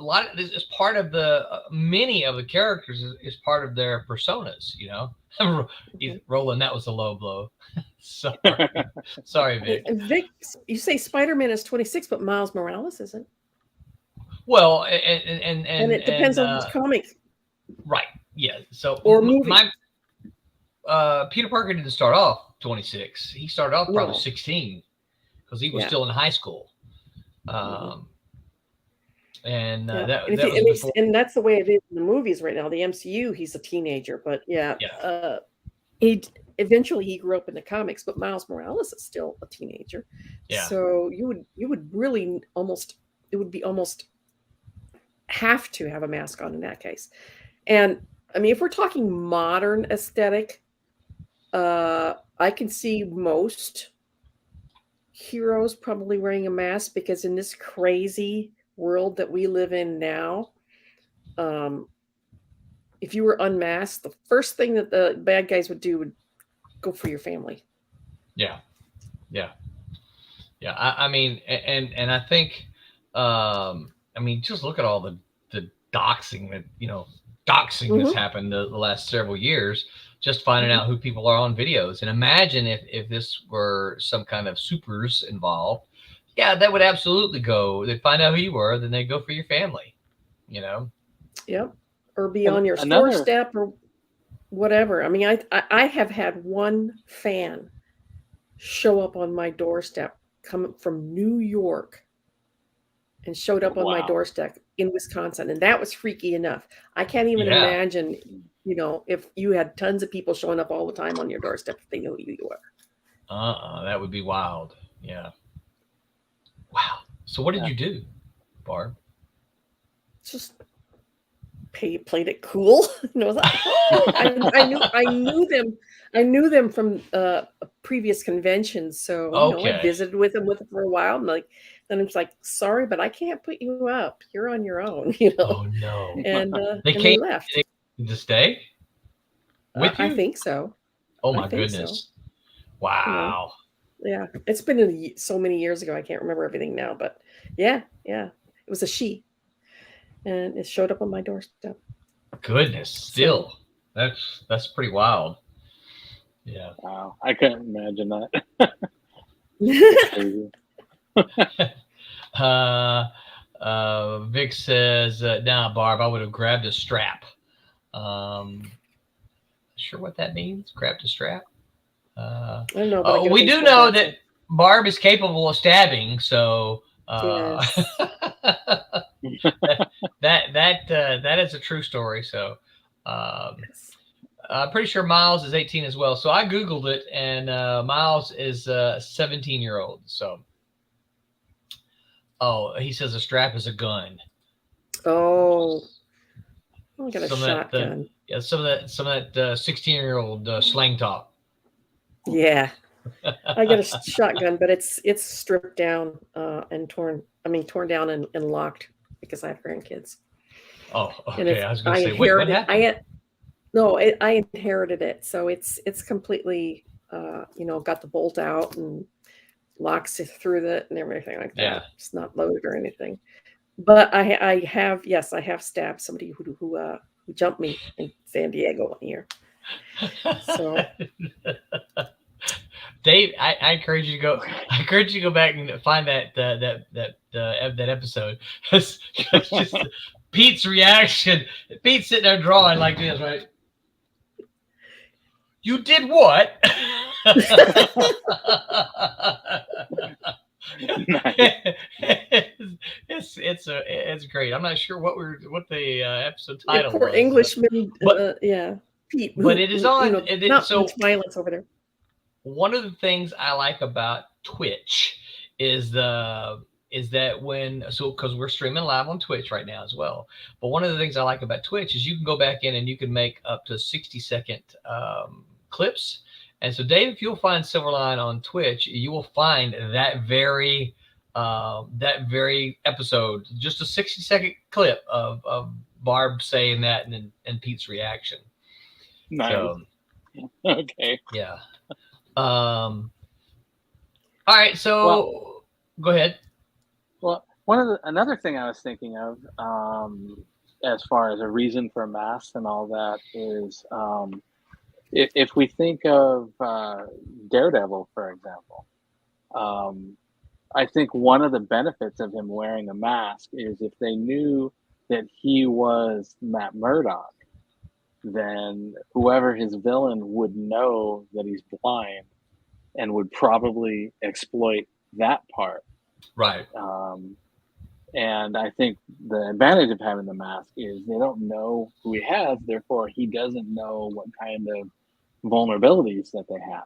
lot of this is part of many of the characters is part of their personas. Roland, that was a low blow. Sorry, Vic. Vic, you say Spider-Man is 26, but Miles Morales isn't. Well, and it depends on which comic. Right. Yeah. So or movie. Peter Parker didn't start off 26. He started off probably No. 16 because he was Yeah. still in high school. And Yeah. that and, was before. and that's the way it is in the movies right now. The MCU, he's a teenager, but he eventually he grew up in the comics. But Miles Morales is still a teenager. Yeah. So you would really almost have to have a mask on in that case. And I mean, if we're talking modern aesthetic, I can see most heroes probably wearing a mask because in this crazy world that we live in now, if you were unmasked, the first thing that the bad guys would do would go for your family. Yeah. I mean, and I think, I mean, just look at all the doxing that that's happened the last several years. Just finding out who people are on videos, and imagine if this were some kind of supers involved. Yeah, that would absolutely go. They'd find out who you were, then they'd go for your family. Yep, or be on your doorstep or whatever. I mean, I have had one fan show up on my doorstep coming from New York and showed up on my doorstep in Wisconsin, and that was freaky enough. I can't even imagine, if you had tons of people showing up all the time on your doorstep if they knew who you were. That would be wild. Yeah. Wow. So what did you do, Barb? Just played it cool. I knew them from previous conventions, so I visited with them for a while. And then it's like, sorry, but I can't put you up. You're on your own. Oh no! And they left to stay with you. I think so. Oh my goodness! So. Wow. Yeah, it's been so many years ago. I can't remember everything now, but yeah, it was a she. And it showed up on my doorstep. Goodness, still, that's pretty wild. Yeah. Wow, I couldn't imagine that. Vic says, "Nah, Barb, I would have grabbed a strap." Sure what that means? Grabbed a strap. I don't know. But we do know that Barb is capable of stabbing, so. Yes. that is a true story. So I'm pretty sure Miles is 18 as well. So I Googled it, and Miles is a 17-year-old. So he says a strap is a gun. Oh, I got a shotgun. Some of that 16-year-old slang talk. Yeah. I got a shotgun, but it's stripped down and torn down and locked because I have grandkids. Oh, okay. I was going to say, what happened? I inherited it, so it's completely, got the bolt out and locks it through it and everything like that. Yeah. It's not loaded or anything. But I have stabbed somebody who jumped me in San Diego one year. So. Dave, I encourage you to go. I encourage you to go back and find that episode. Just Pete's reaction. Pete's sitting there drawing like this, right? You did what? It's great. I'm not sure what the episode title poor was. Englishman, but Pete. But it is on. Not much violence over there. One of the things I like about Twitch is because we're streaming live on Twitch right now as well. But one of the things I like about Twitch is you can go back in and you can make up to 60-second clips. And so, Dave, if you'll find Silverline on Twitch, you will find that very episode, just a 60-second clip of Barb saying that and Pete's reaction. Nice. So, okay. Yeah. All right, so go ahead. Well, another thing I was thinking of, as far as a reason for masks and all that is, if we think of Daredevil, for example, I think one of the benefits of him wearing a mask is if they knew that he was Matt Murdock, then whoever his villain would know that he's blind and would probably exploit that part. Right. And I think the advantage of having the mask is they don't know who he has, therefore he doesn't know what kind of vulnerabilities that they have.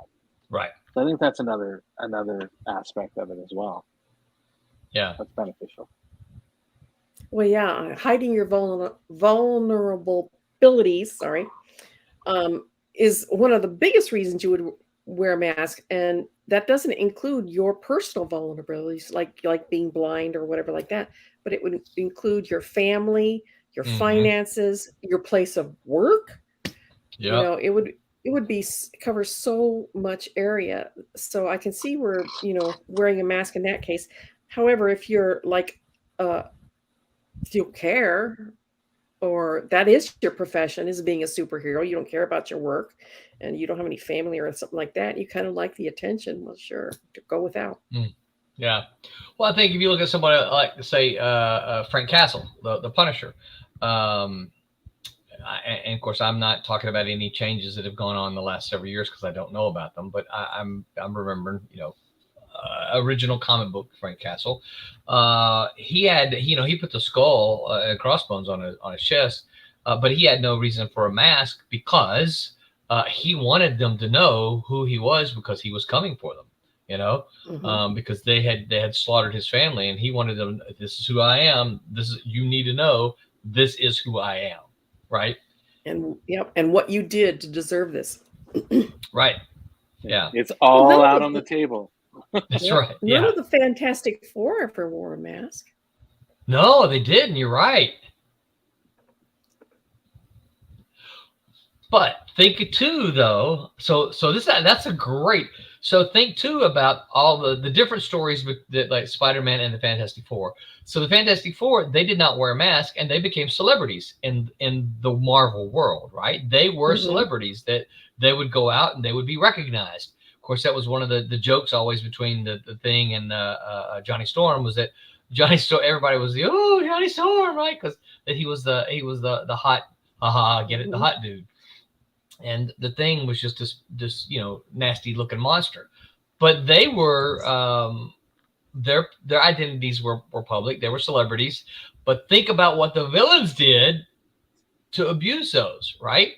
Right. So I think that's another aspect of it as well. Yeah. That's beneficial. Well, yeah, hiding your vulnerabilities, is one of the biggest reasons you would wear a mask, and that doesn't include your personal vulnerabilities, like being blind or whatever like that. But it would include your family, your finances, your place of work. Yeah. You know, it would be cover so much area. So I can see where, wearing a mask in that case. However, if you're like, if you care, or that is your profession, is being a superhero, you don't care about your work, and you don't have any family or something like that, you kind of like the attention, well, sure, to go without. Yeah. Well, I think if you look at somebody like, say, Frank Castle, the Punisher, and of course, I'm not talking about any changes that have gone on in the last several years because I don't know about them, but I'm remembering, original comic book Frank Castle. He had, he put the skull and crossbones on his chest, but he had no reason for a mask because he wanted them to know who he was because he was coming for them, because they had slaughtered his family, and he wanted them. This is who I am. You need to know this is who I am, right? And and what you did to deserve this. Right. Yeah. It's all out on the table. That's right. None of the Fantastic Four ever wore a mask. No, they didn't. You're right. But think too, though. So that's a great. So think too about all the different stories that, like Spider-Man and the Fantastic Four. So the Fantastic Four, they did not wear a mask, and they became celebrities in the Marvel world, right? They were celebrities that they would go out and they would be recognized. Of course, that was one of the jokes always between the Thing and Johnny Storm, was that Johnny Storm, everybody was Johnny Storm, right? Because he was the hot, get it, the hot dude. And the Thing was just this nasty looking monster. But they were their identities were public. They were celebrities. But think about what the villains did to abuse those, right?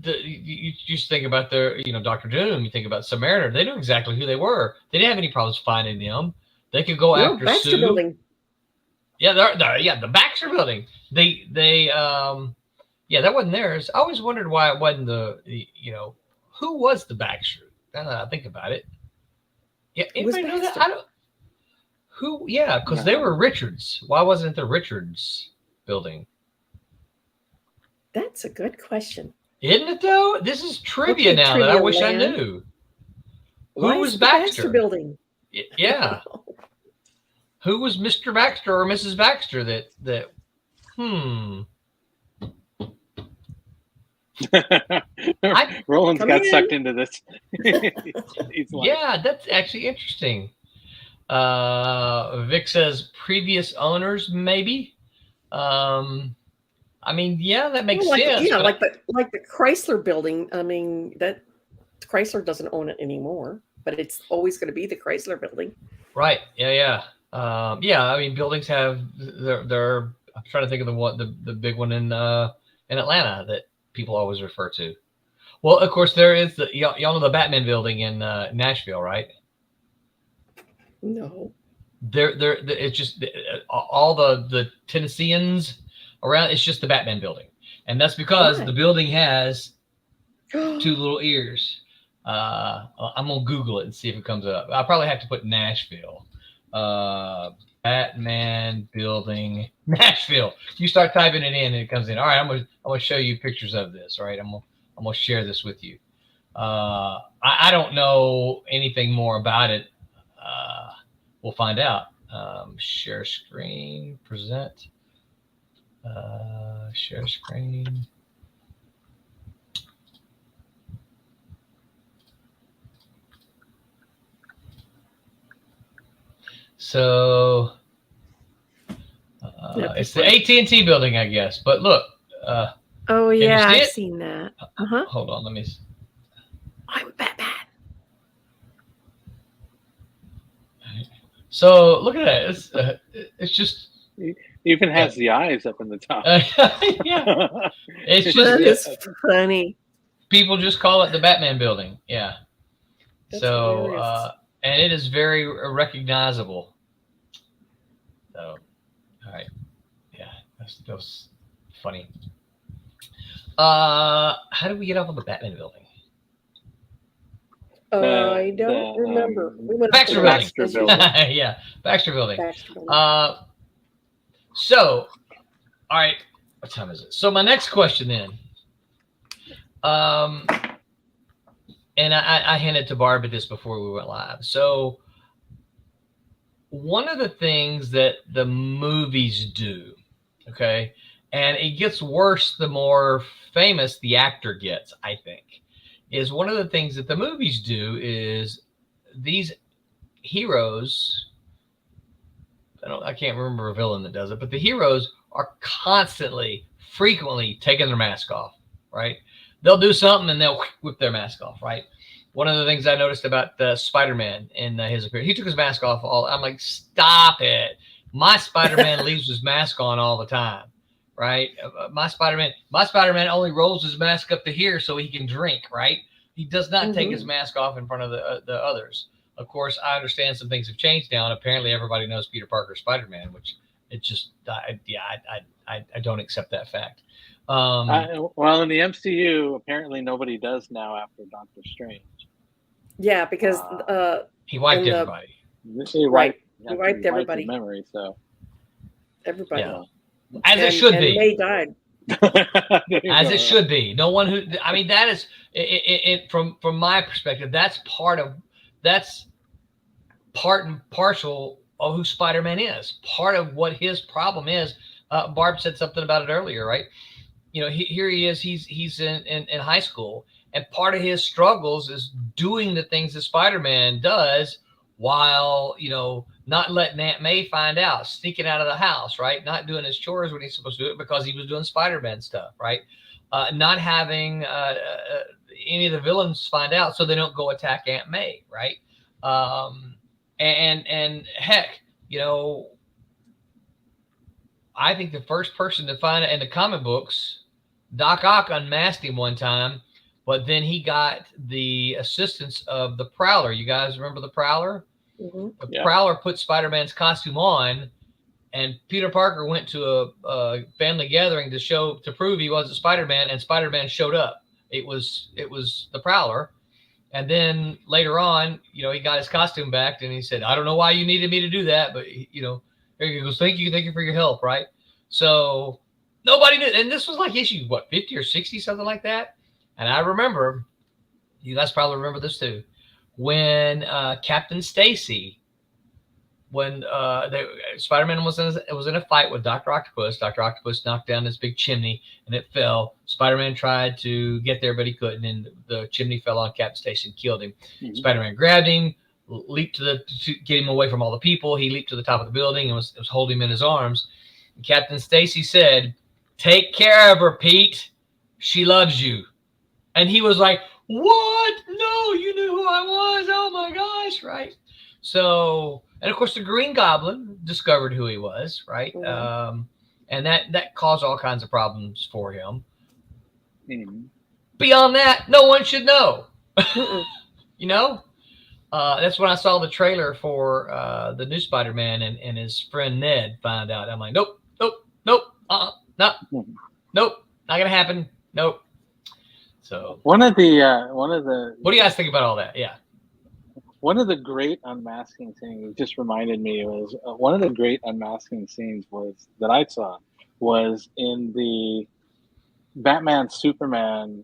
You just think about their, Dr. Doom. You think about Submariner. They knew exactly who they were. They didn't have any problems finding them. They could go after Baxter Sue. Building. Yeah, the Baxter Building. They that wasn't theirs. I always wondered why it wasn't who was the Baxter? Now that I think about it. Yeah, anybody know that? I don't. Who? Yeah, because they were Richards. Why wasn't it the Richards Building? That's a good question. Isn't it though? This is trivia now that I wish I knew. Who was Baxter? Building? Yeah. Who was Mr. Baxter or Mrs. Baxter? Roland's got sucked into this. Yeah, that's actually interesting. Vic says previous owners, maybe. That makes sense. Like the Chrysler Building. I mean, that Chrysler doesn't own it anymore, but it's always going to be the Chrysler Building. Right. Yeah. Buildings have they're. I'm trying to think of the big one in Atlanta that people always refer to. Well, of course, there is y'all know the Batman Building in Nashville, right? No. It's just all the Tennesseans around. It's just the Batman Building, and that's because the building has two little ears. I'm gonna Google it and see if it comes up. I'll probably have to put Nashville. Batman Building, Nashville. You start typing it in and it comes in. All right, I'm gonna show you pictures of this. All right, I'm gonna share this with you. I don't know anything more about it. We'll find out. Share screen, present. Share screen. So it's the AT&T building, I guess. But look, Oh you yeah, see I've it? seen that. Uh-huh. Hold on, let me. I'm Batman. So look at that. It's just. He even has the eyes up in the top. Yeah, it's That just is funny. people just call it the Batman building. Yeah. That's So hilarious. and it is very recognizable. So, all right, yeah, that was funny. How did we get off on the Batman building? I don't remember. We went Baxter up building. Baxter building. Yeah, Baxter building. Baxter building. So, all right, what time is it? So my next question then, and I handed to Barb this before we went live. So one of the things that the movies do, okay, and it gets worse the more famous the actor gets, I think, is one of the things that the movies do is these heroes, I can't remember a villain that does it, but the heroes are constantly, frequently taking their mask off, right? They'll do something and they'll whip their mask off, right? One of the things I noticed about Spider-Man in his appearance, he took his mask off I'm like, stop it. My Spider-Man leaves his mask on all the time, right? My Spider-Man only rolls his mask up to here so he can drink, right? He does not take his mask off in front of the others. Of course, I understand some things have changed now, and apparently everybody knows Peter Parker's Spider-Man, which it just, I don't accept that fact. Well, in the MCU, apparently nobody does now after Doctor Strange. Yeah, because he wiped everybody. He right, wiped, he wiped everybody. his memory, so everybody. Yeah. As it should be. May died. As it should be. No one who, I mean, that is it from my perspective. That's part and parcel of who Spider-Man is. Part of what his problem is. Barb said something about it earlier, right? You know, here he is. He's in high school, and part of his struggles is doing the things that Spider-Man does while, you know, not letting Aunt May find out, sneaking out of the house, right? Not doing his chores when he's supposed to do it because he was doing Spider-Man stuff, right? Not having any of the villains find out so they don't go attack Aunt May, right? And heck, you know, I think the first person to find it in the comic books, Doc Ock unmasked him one time, but then he got the assistance of the Prowler. You guys remember the Prowler? Mm-hmm. The Prowler put Spider-Man's costume on, and Peter Parker went to a family gathering to prove he wasn't Spider-Man, and Spider-Man showed up. It was the Prowler. And then later on, you know, he got his costume back, and he said, "I don't know why you needed me to do that, but, you know," he goes, thank you for your help, right? So nobody knew. And this was like issue, 50 or 60, something like that. And I remember, you guys probably remember this too, when Captain Stacy, when Spider-Man was in a fight with Dr. Octopus. Dr. Octopus knocked down this big chimney and it fell. Spider-Man tried to get there, but he couldn't. And the chimney fell on Captain Stacy and killed him. Mm-hmm. Spider-Man grabbed him, leaped to get him away from all the people. He leaped to the top of the building and was holding him in his arms. And Captain Stacy said, "Take care of her, Pete. She loves you." And he was like, "What? No, you knew who I was. Oh my gosh." Right. So, and of course the Green Goblin discovered who he was. Right. Mm-hmm. And that caused all kinds of problems for him. Mm-hmm. Beyond that, no one should know. You know, that's when I saw the trailer for the new Spider-Man and his friend Ned found out. I'm like, nope, not gonna happen. Nope. So one of the what do you guys think about all that? Yeah. One of the great unmasking things just reminded me was one of the great unmasking scenes that I saw was in the Batman Superman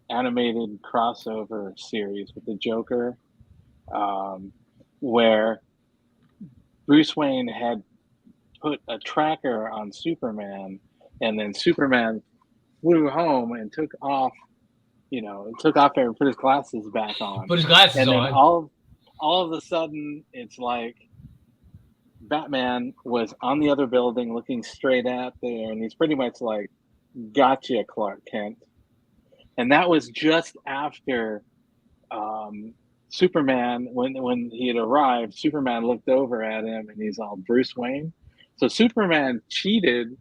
animated crossover series with the Joker, where Bruce Wayne had put a tracker on Superman, and then Superman flew home and took off there and put his glasses back on. Put his glasses and on. Then all of a sudden, it's like Batman was on the other building looking straight at there, and he's pretty much like "Gotcha, Clark Kent," and that was just after Superman, when he had arrived. Superman looked over at him, and he's all Bruce Wayne. So Superman cheated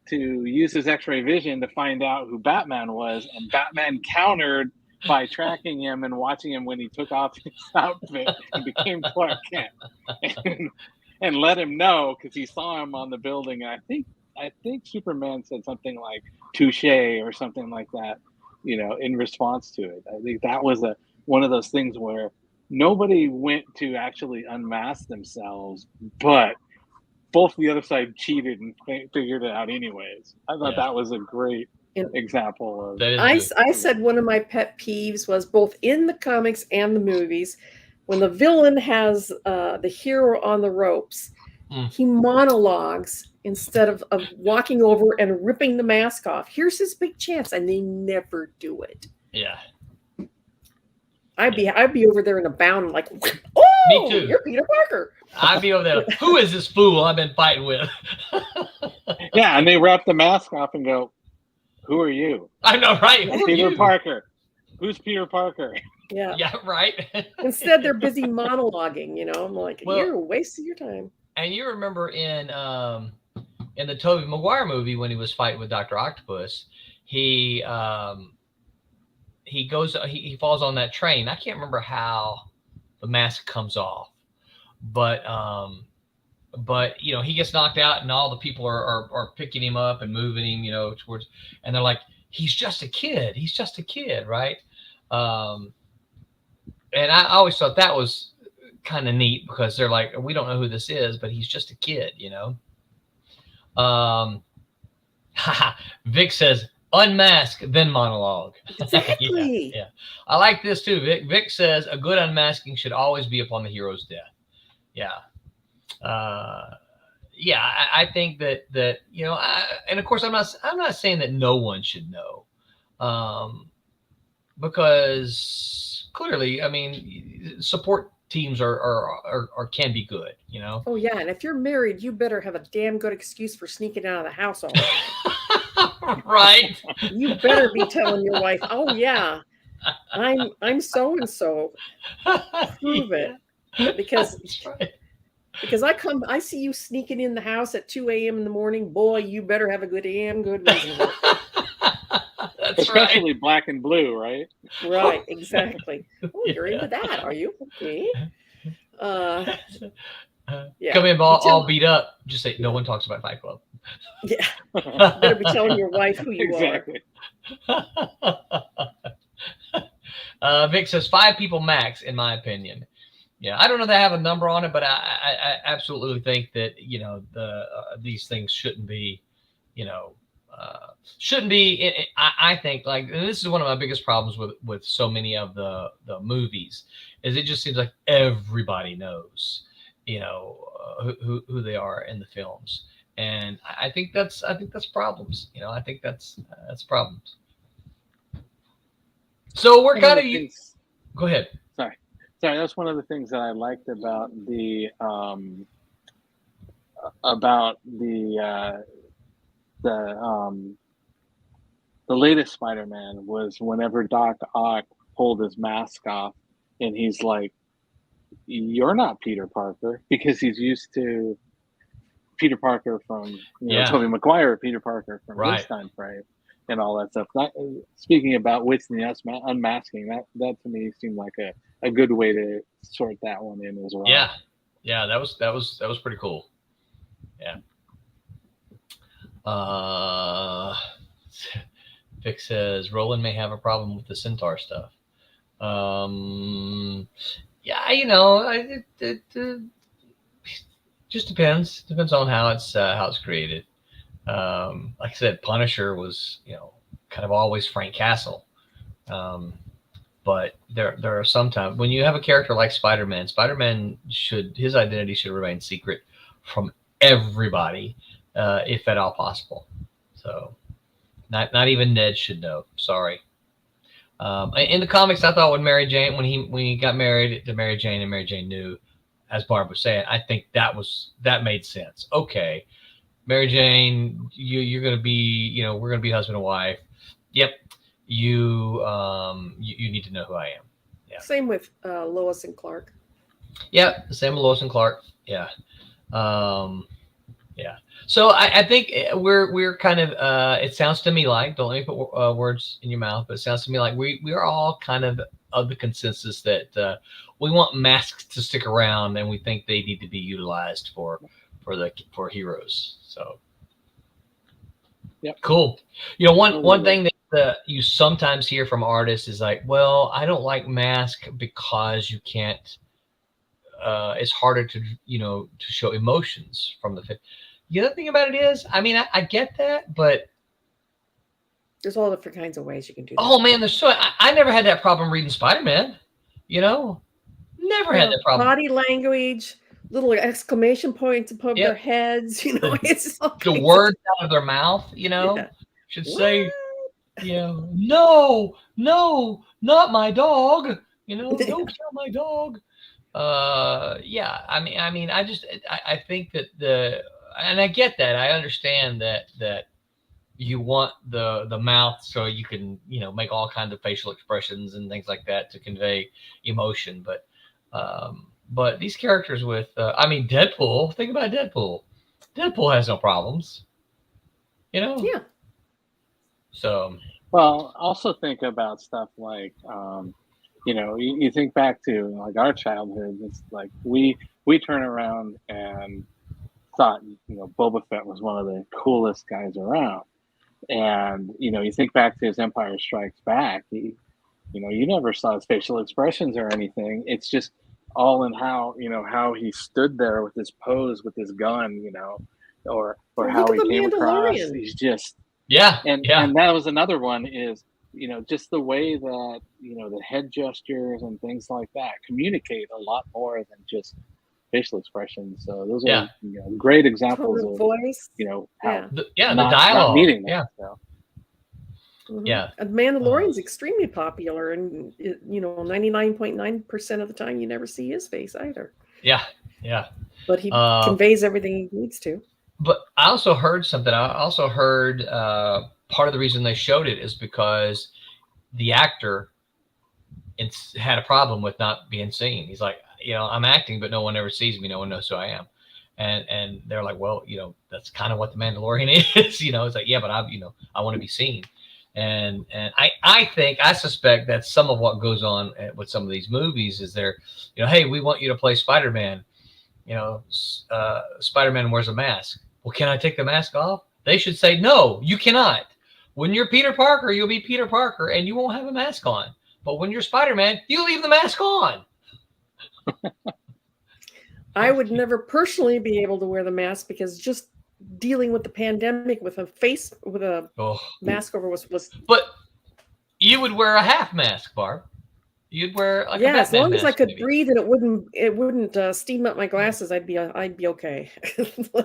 to use his X-ray vision to find out who Batman was, and Batman countered by tracking him and watching him when he took off his outfit and became Clark Kent, and let him know because he saw him on the building. And I think Superman said something like "touche" or something like that, in response to it. I think that was one of those things where nobody went to actually unmask themselves, but both the other side cheated and figured it out anyways. I thought that was a great example of. I said one of my pet peeves was both in the comics and the movies, when the villain has the hero on the ropes, he monologues instead of walking over and ripping the mask off. Here's his big chance, and they never do it. Yeah. I'd be over there in a bound, like, oh, me too. You're Peter Parker. I'd be over there. Who is this fool I've been fighting with? Yeah, and they wrap the mask off and go, "Who are you?" I know, right? Who Peter are you? Parker. Who's Peter Parker? Yeah. Yeah, right. Instead, they're busy monologuing. I'm like, you're wasting your time. And you remember in the Tobey Maguire movie when he was fighting with Dr. Octopus, he falls on that train. I can't remember how the mask comes off, but he gets knocked out, and all the people are picking him up and moving him, towards, and they're like, he's just a kid, right? And I always thought that was kind of neat, because they're like, we don't know who this is, but he's just a kid, Vic says, unmask, then monologue. Exactly. Yeah. I like this too. Vic says a good unmasking should always be upon the hero's death. Yeah. I think that and of course I'm not saying that no one should know, because clearly, I mean, support teams are can be good, Oh yeah, and if you're married, you better have a damn good excuse for sneaking out of the house all the time. Right. You better be telling your wife, "Oh yeah, I'm so and so." Prove it, because right. Because I see you sneaking in the house at 2 a.m. in the morning. Boy, you better have a good reason. That's Especially right. black and blue, right? Right, exactly. Oh, you're into that, are you? Okay. Yeah. Come in all beat up. Just say, no one talks about Fight Club. Yeah. Better be telling your wife who you Exactly. are. Vic says 5 people max, in my opinion. Yeah, I don't know if they have a number on it, but I absolutely think that these things shouldn't be, I think, like, and this is one of my biggest problems with so many of the movies, is it just seems like everybody knows, who they are in the films, and I think that's problems. I think that's problems. So we're kind of go ahead. Sorry, that's one of the things that I liked about the latest Spider-Man was whenever Doc Ock pulled his mask off, and he's like, "You're not Peter Parker," because he's used to Peter Parker from Tobey Maguire, Peter Parker from his time frame, and all that stuff. Speaking about Whitney unmasking, that to me seemed like a good way to sort that one in as well. Yeah, that was pretty cool. Yeah. Vic says Roland may have a problem with the Centaur stuff. Yeah, it just depends. Depends on how it's created. Like I said, Punisher was kind of always Frank Castle. But there are sometimes when you have a character like Spider-Man, his identity should remain secret from everybody, if at all possible. So not even Ned should know. Sorry. In the comics, I thought when he got married to Mary Jane, and Mary Jane knew, as Barb was saying, I think that made sense. Okay, Mary Jane, you're going to be, we're going to be husband and wife. Yep. You need to know who I am. Yeah. Same with Lois and Clark. Yeah. Same with Lois and Clark. Yeah. Yeah. So I think we're kind of, it sounds to me like, don't let me put words in your mouth, but it sounds to me like we are all kind of the consensus that we want masks to stick around, and we think they need to be utilized for heroes. So, yep. Cool. One thing that you sometimes hear from artists is like, well, I don't like mask because you can't. It's harder to to show emotions from the fit. The other thing about it is, I mean, I get that, but there's all different kinds of ways you can do that. Oh man, I never had that problem reading Spider-Man. Never had that problem. Body language, little exclamation points above their heads. It's the words out of their mouth. Should say, no, not my dog. Don't kill my dog. Yeah. I mean, I think that and I get that. I understand that you want the mouth so you can, make all kinds of facial expressions and things like that to convey emotion. But these characters with, Deadpool, think about Deadpool. Deadpool has no problems, Yeah. So. Well, also think about stuff like, you think back to like our childhood. It's like we turn around and thought, Boba Fett was one of the coolest guys around. And, you think back to his Empire Strikes Back, you never saw his facial expressions or anything. It's just all in how he stood there with his pose, with his gun, or how he came across. He's just, And that was another one is, just the way that, the head gestures and things like that communicate a lot more than just facial expressions. So those are great examples of voice. How the dialogue. Needing that, so. Yeah. And Mandalorian's extremely popular, and 99.9% of the time you never see his face either. Yeah. But he conveys everything he needs to. But I also heard something. I also heard part of the reason they showed it is because the actor had a problem with not being seen. He's like, I'm acting, but no one ever sees me. No one knows who I am. And they're like, well, that's kind of what the Mandalorian is. It's like, yeah, but I want to be seen. And I suspect that some of what goes on with some of these movies is they're, hey, we want you to play Spider-Man. Spider-Man wears a mask. Well, can I take the mask off? They should say, no, you cannot. When you're Peter Parker, you'll be Peter Parker and you won't have a mask on. But when you're Spider-Man, you leave the mask on. I would never personally be able to wear the mask because just dealing with the pandemic with a mask over was. But you would wear a half mask, Barb. You'd wear like a as long as I could maybe. breathe and it wouldn't steam up my glasses, I'd be okay.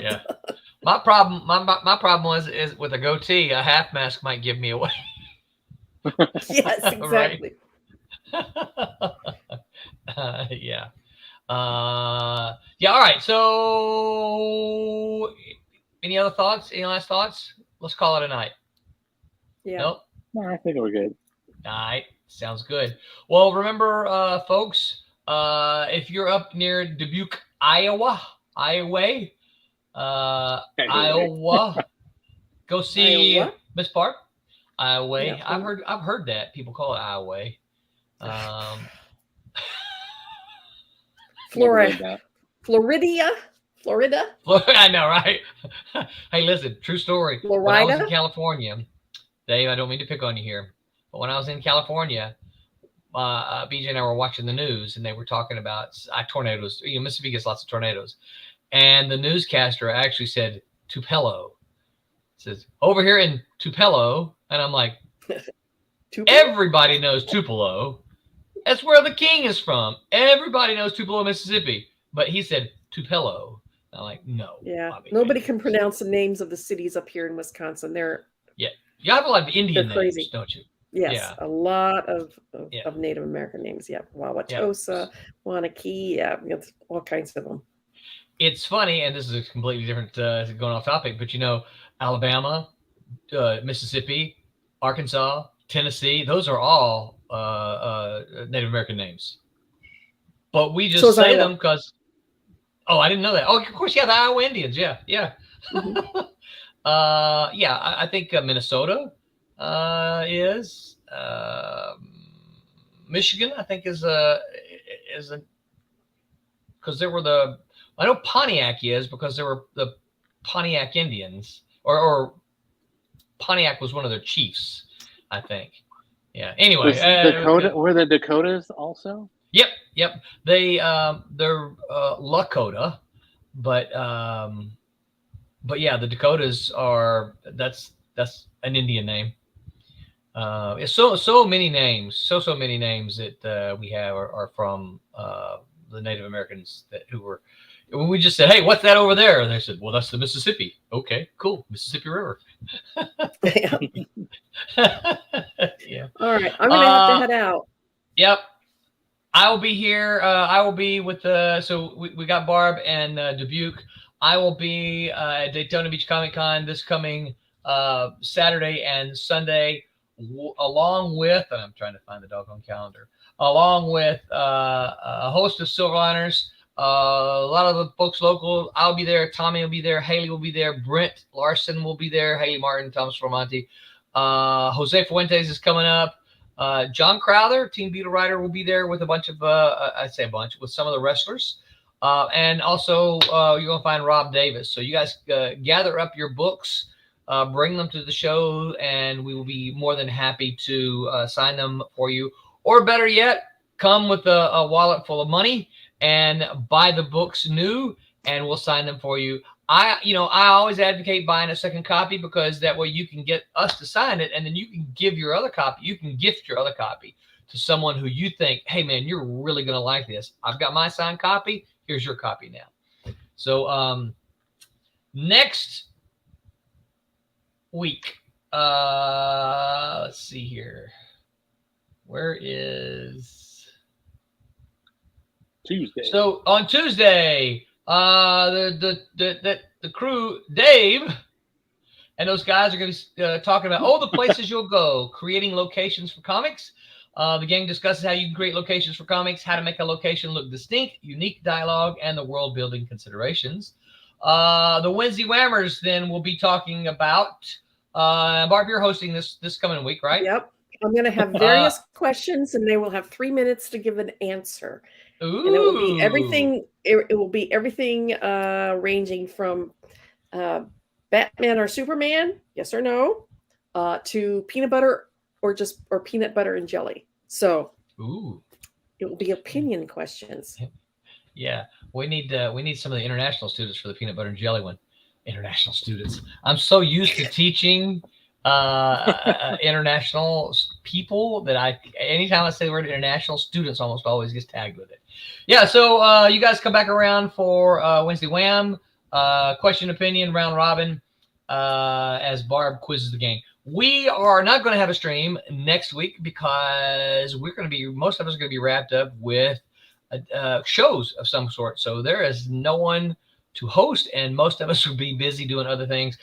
Yeah. My problem is with a goatee, a half mask might give me away. Yes, exactly. Yeah. All right. So any other thoughts? Any last thoughts? Let's call it a night. Yeah. Nope. No, I think we're good. All right. Sounds good. Well, remember, folks, if you're up near Dubuque, Iowa, go see Miss Park. Iowa. Yeah, I've heard that people call it Iowa. Florida. I know, right? Hey, listen, true story. Florida? When I was in California, Dave, I don't mean to pick on you here, but when I was in California, BJ and I were watching the news, and they were talking about tornadoes. Mississippi gets lots of tornadoes, and the newscaster actually said Tupelo. It says over here in Tupelo, and I'm like, everybody knows Tupelo. That's where the king is from. Everybody knows Tupelo, Mississippi, but he said Tupelo. I'm like, no. Yeah, nobody can pronounce the names of the cities up here in Wisconsin. You have a lot of Indian names, don't you? Yes, a lot of Native American names. Yeah, Wauwatosa, Wanakee, all kinds of them. it's funny, and this is a completely different going off topic, but Alabama, Mississippi, Arkansas, Tennessee, those are all Native American names. But we just say them because, I didn't know that. Oh, of course, yeah, the Iowa Indians. Yeah. Mm-hmm. I think Minnesota is. Michigan, I think, is because there were I know Pontiac is because there were the Pontiac Indians, or Pontiac was one of their chiefs, I think. Yeah. Anyway, were the Dakotas also? Yep. They're Lakota, but yeah, the Dakotas that's an Indian name. So many names, so many names that we have are from the Native Americans who were. When we just said, "Hey, what's that over there?" and they said, "Well, that's the Mississippi." Okay, cool, Mississippi River. Yeah. Yeah. All right, I'm gonna have to head out. Yep. I will be here. I will be with so we got Barb and Dubuque. I will be at Daytona Beach Comic Con this coming Saturday and Sunday, along with, and I'm trying to find the doggone calendar, along with a host of Silverliners, a lot of the folks local. I'll be there. Tommy will be there. Haley will be there. Brent Larson will be there. Haley Martin, Thomas Formonti. Jose Fuentes is coming up. John Crowther, Team Beetle Rider, will be there with a bunch of, with some of the wrestlers. And also, you're going to find Rob Davis. So you guys gather up your books, bring them to the show, and we will be more than happy to sign them for you. Or better yet, come with a wallet full of money and buy the books new, and we'll sign them for you. I always advocate buying a second copy because that way you can get us to sign it, and then you can give your other copy. You can gift your other copy to someone who you think, hey man, you're really going to like this. I've got my signed copy. Here's your copy now. So next week, let's see here. Where is Tuesday? So on Tuesday, the crew, Dave, and those guys are going to be talking about all the places you'll go, creating locations for comics. The gang discusses how you can create locations for comics, how to make a location look distinct, unique dialogue, and the world-building considerations. The Wednesday Whammers then will be talking about, Barb, you're hosting this coming week, right? Yep. I'm going to have various questions, and they will have 3 minutes to give an answer. Ooh. And it will be everything. It will be everything ranging from Batman or Superman, yes or no, to peanut butter or peanut butter and jelly. So it will be opinion questions. Yeah, we need some of the international students for the peanut butter and jelly one. International students. I'm so used to teaching international people that anytime I say the word international, students almost always gets tagged with it. Yeah, so you guys come back around for Wednesday Wham, question opinion, round robin, as Barb quizzes the gang. We are not going to have a stream next week because most of us are going to be wrapped up with shows of some sort. So there is no one to host, and most of us will be busy doing other things.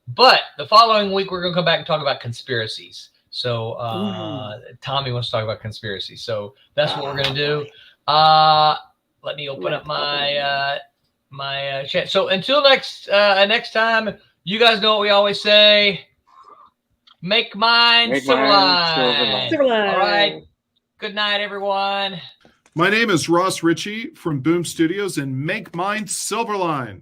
But the following week, we're going to come back and talk about conspiracies. So Tommy wants to talk about conspiracies. So that's what we're going to do. Let me open up my my chat. So until next time, you guys know what we always say. Make mine Silverline. Silverline. All right. Good night, everyone. My name is Ross Ritchie from Boom Studios, and make mine Silverline.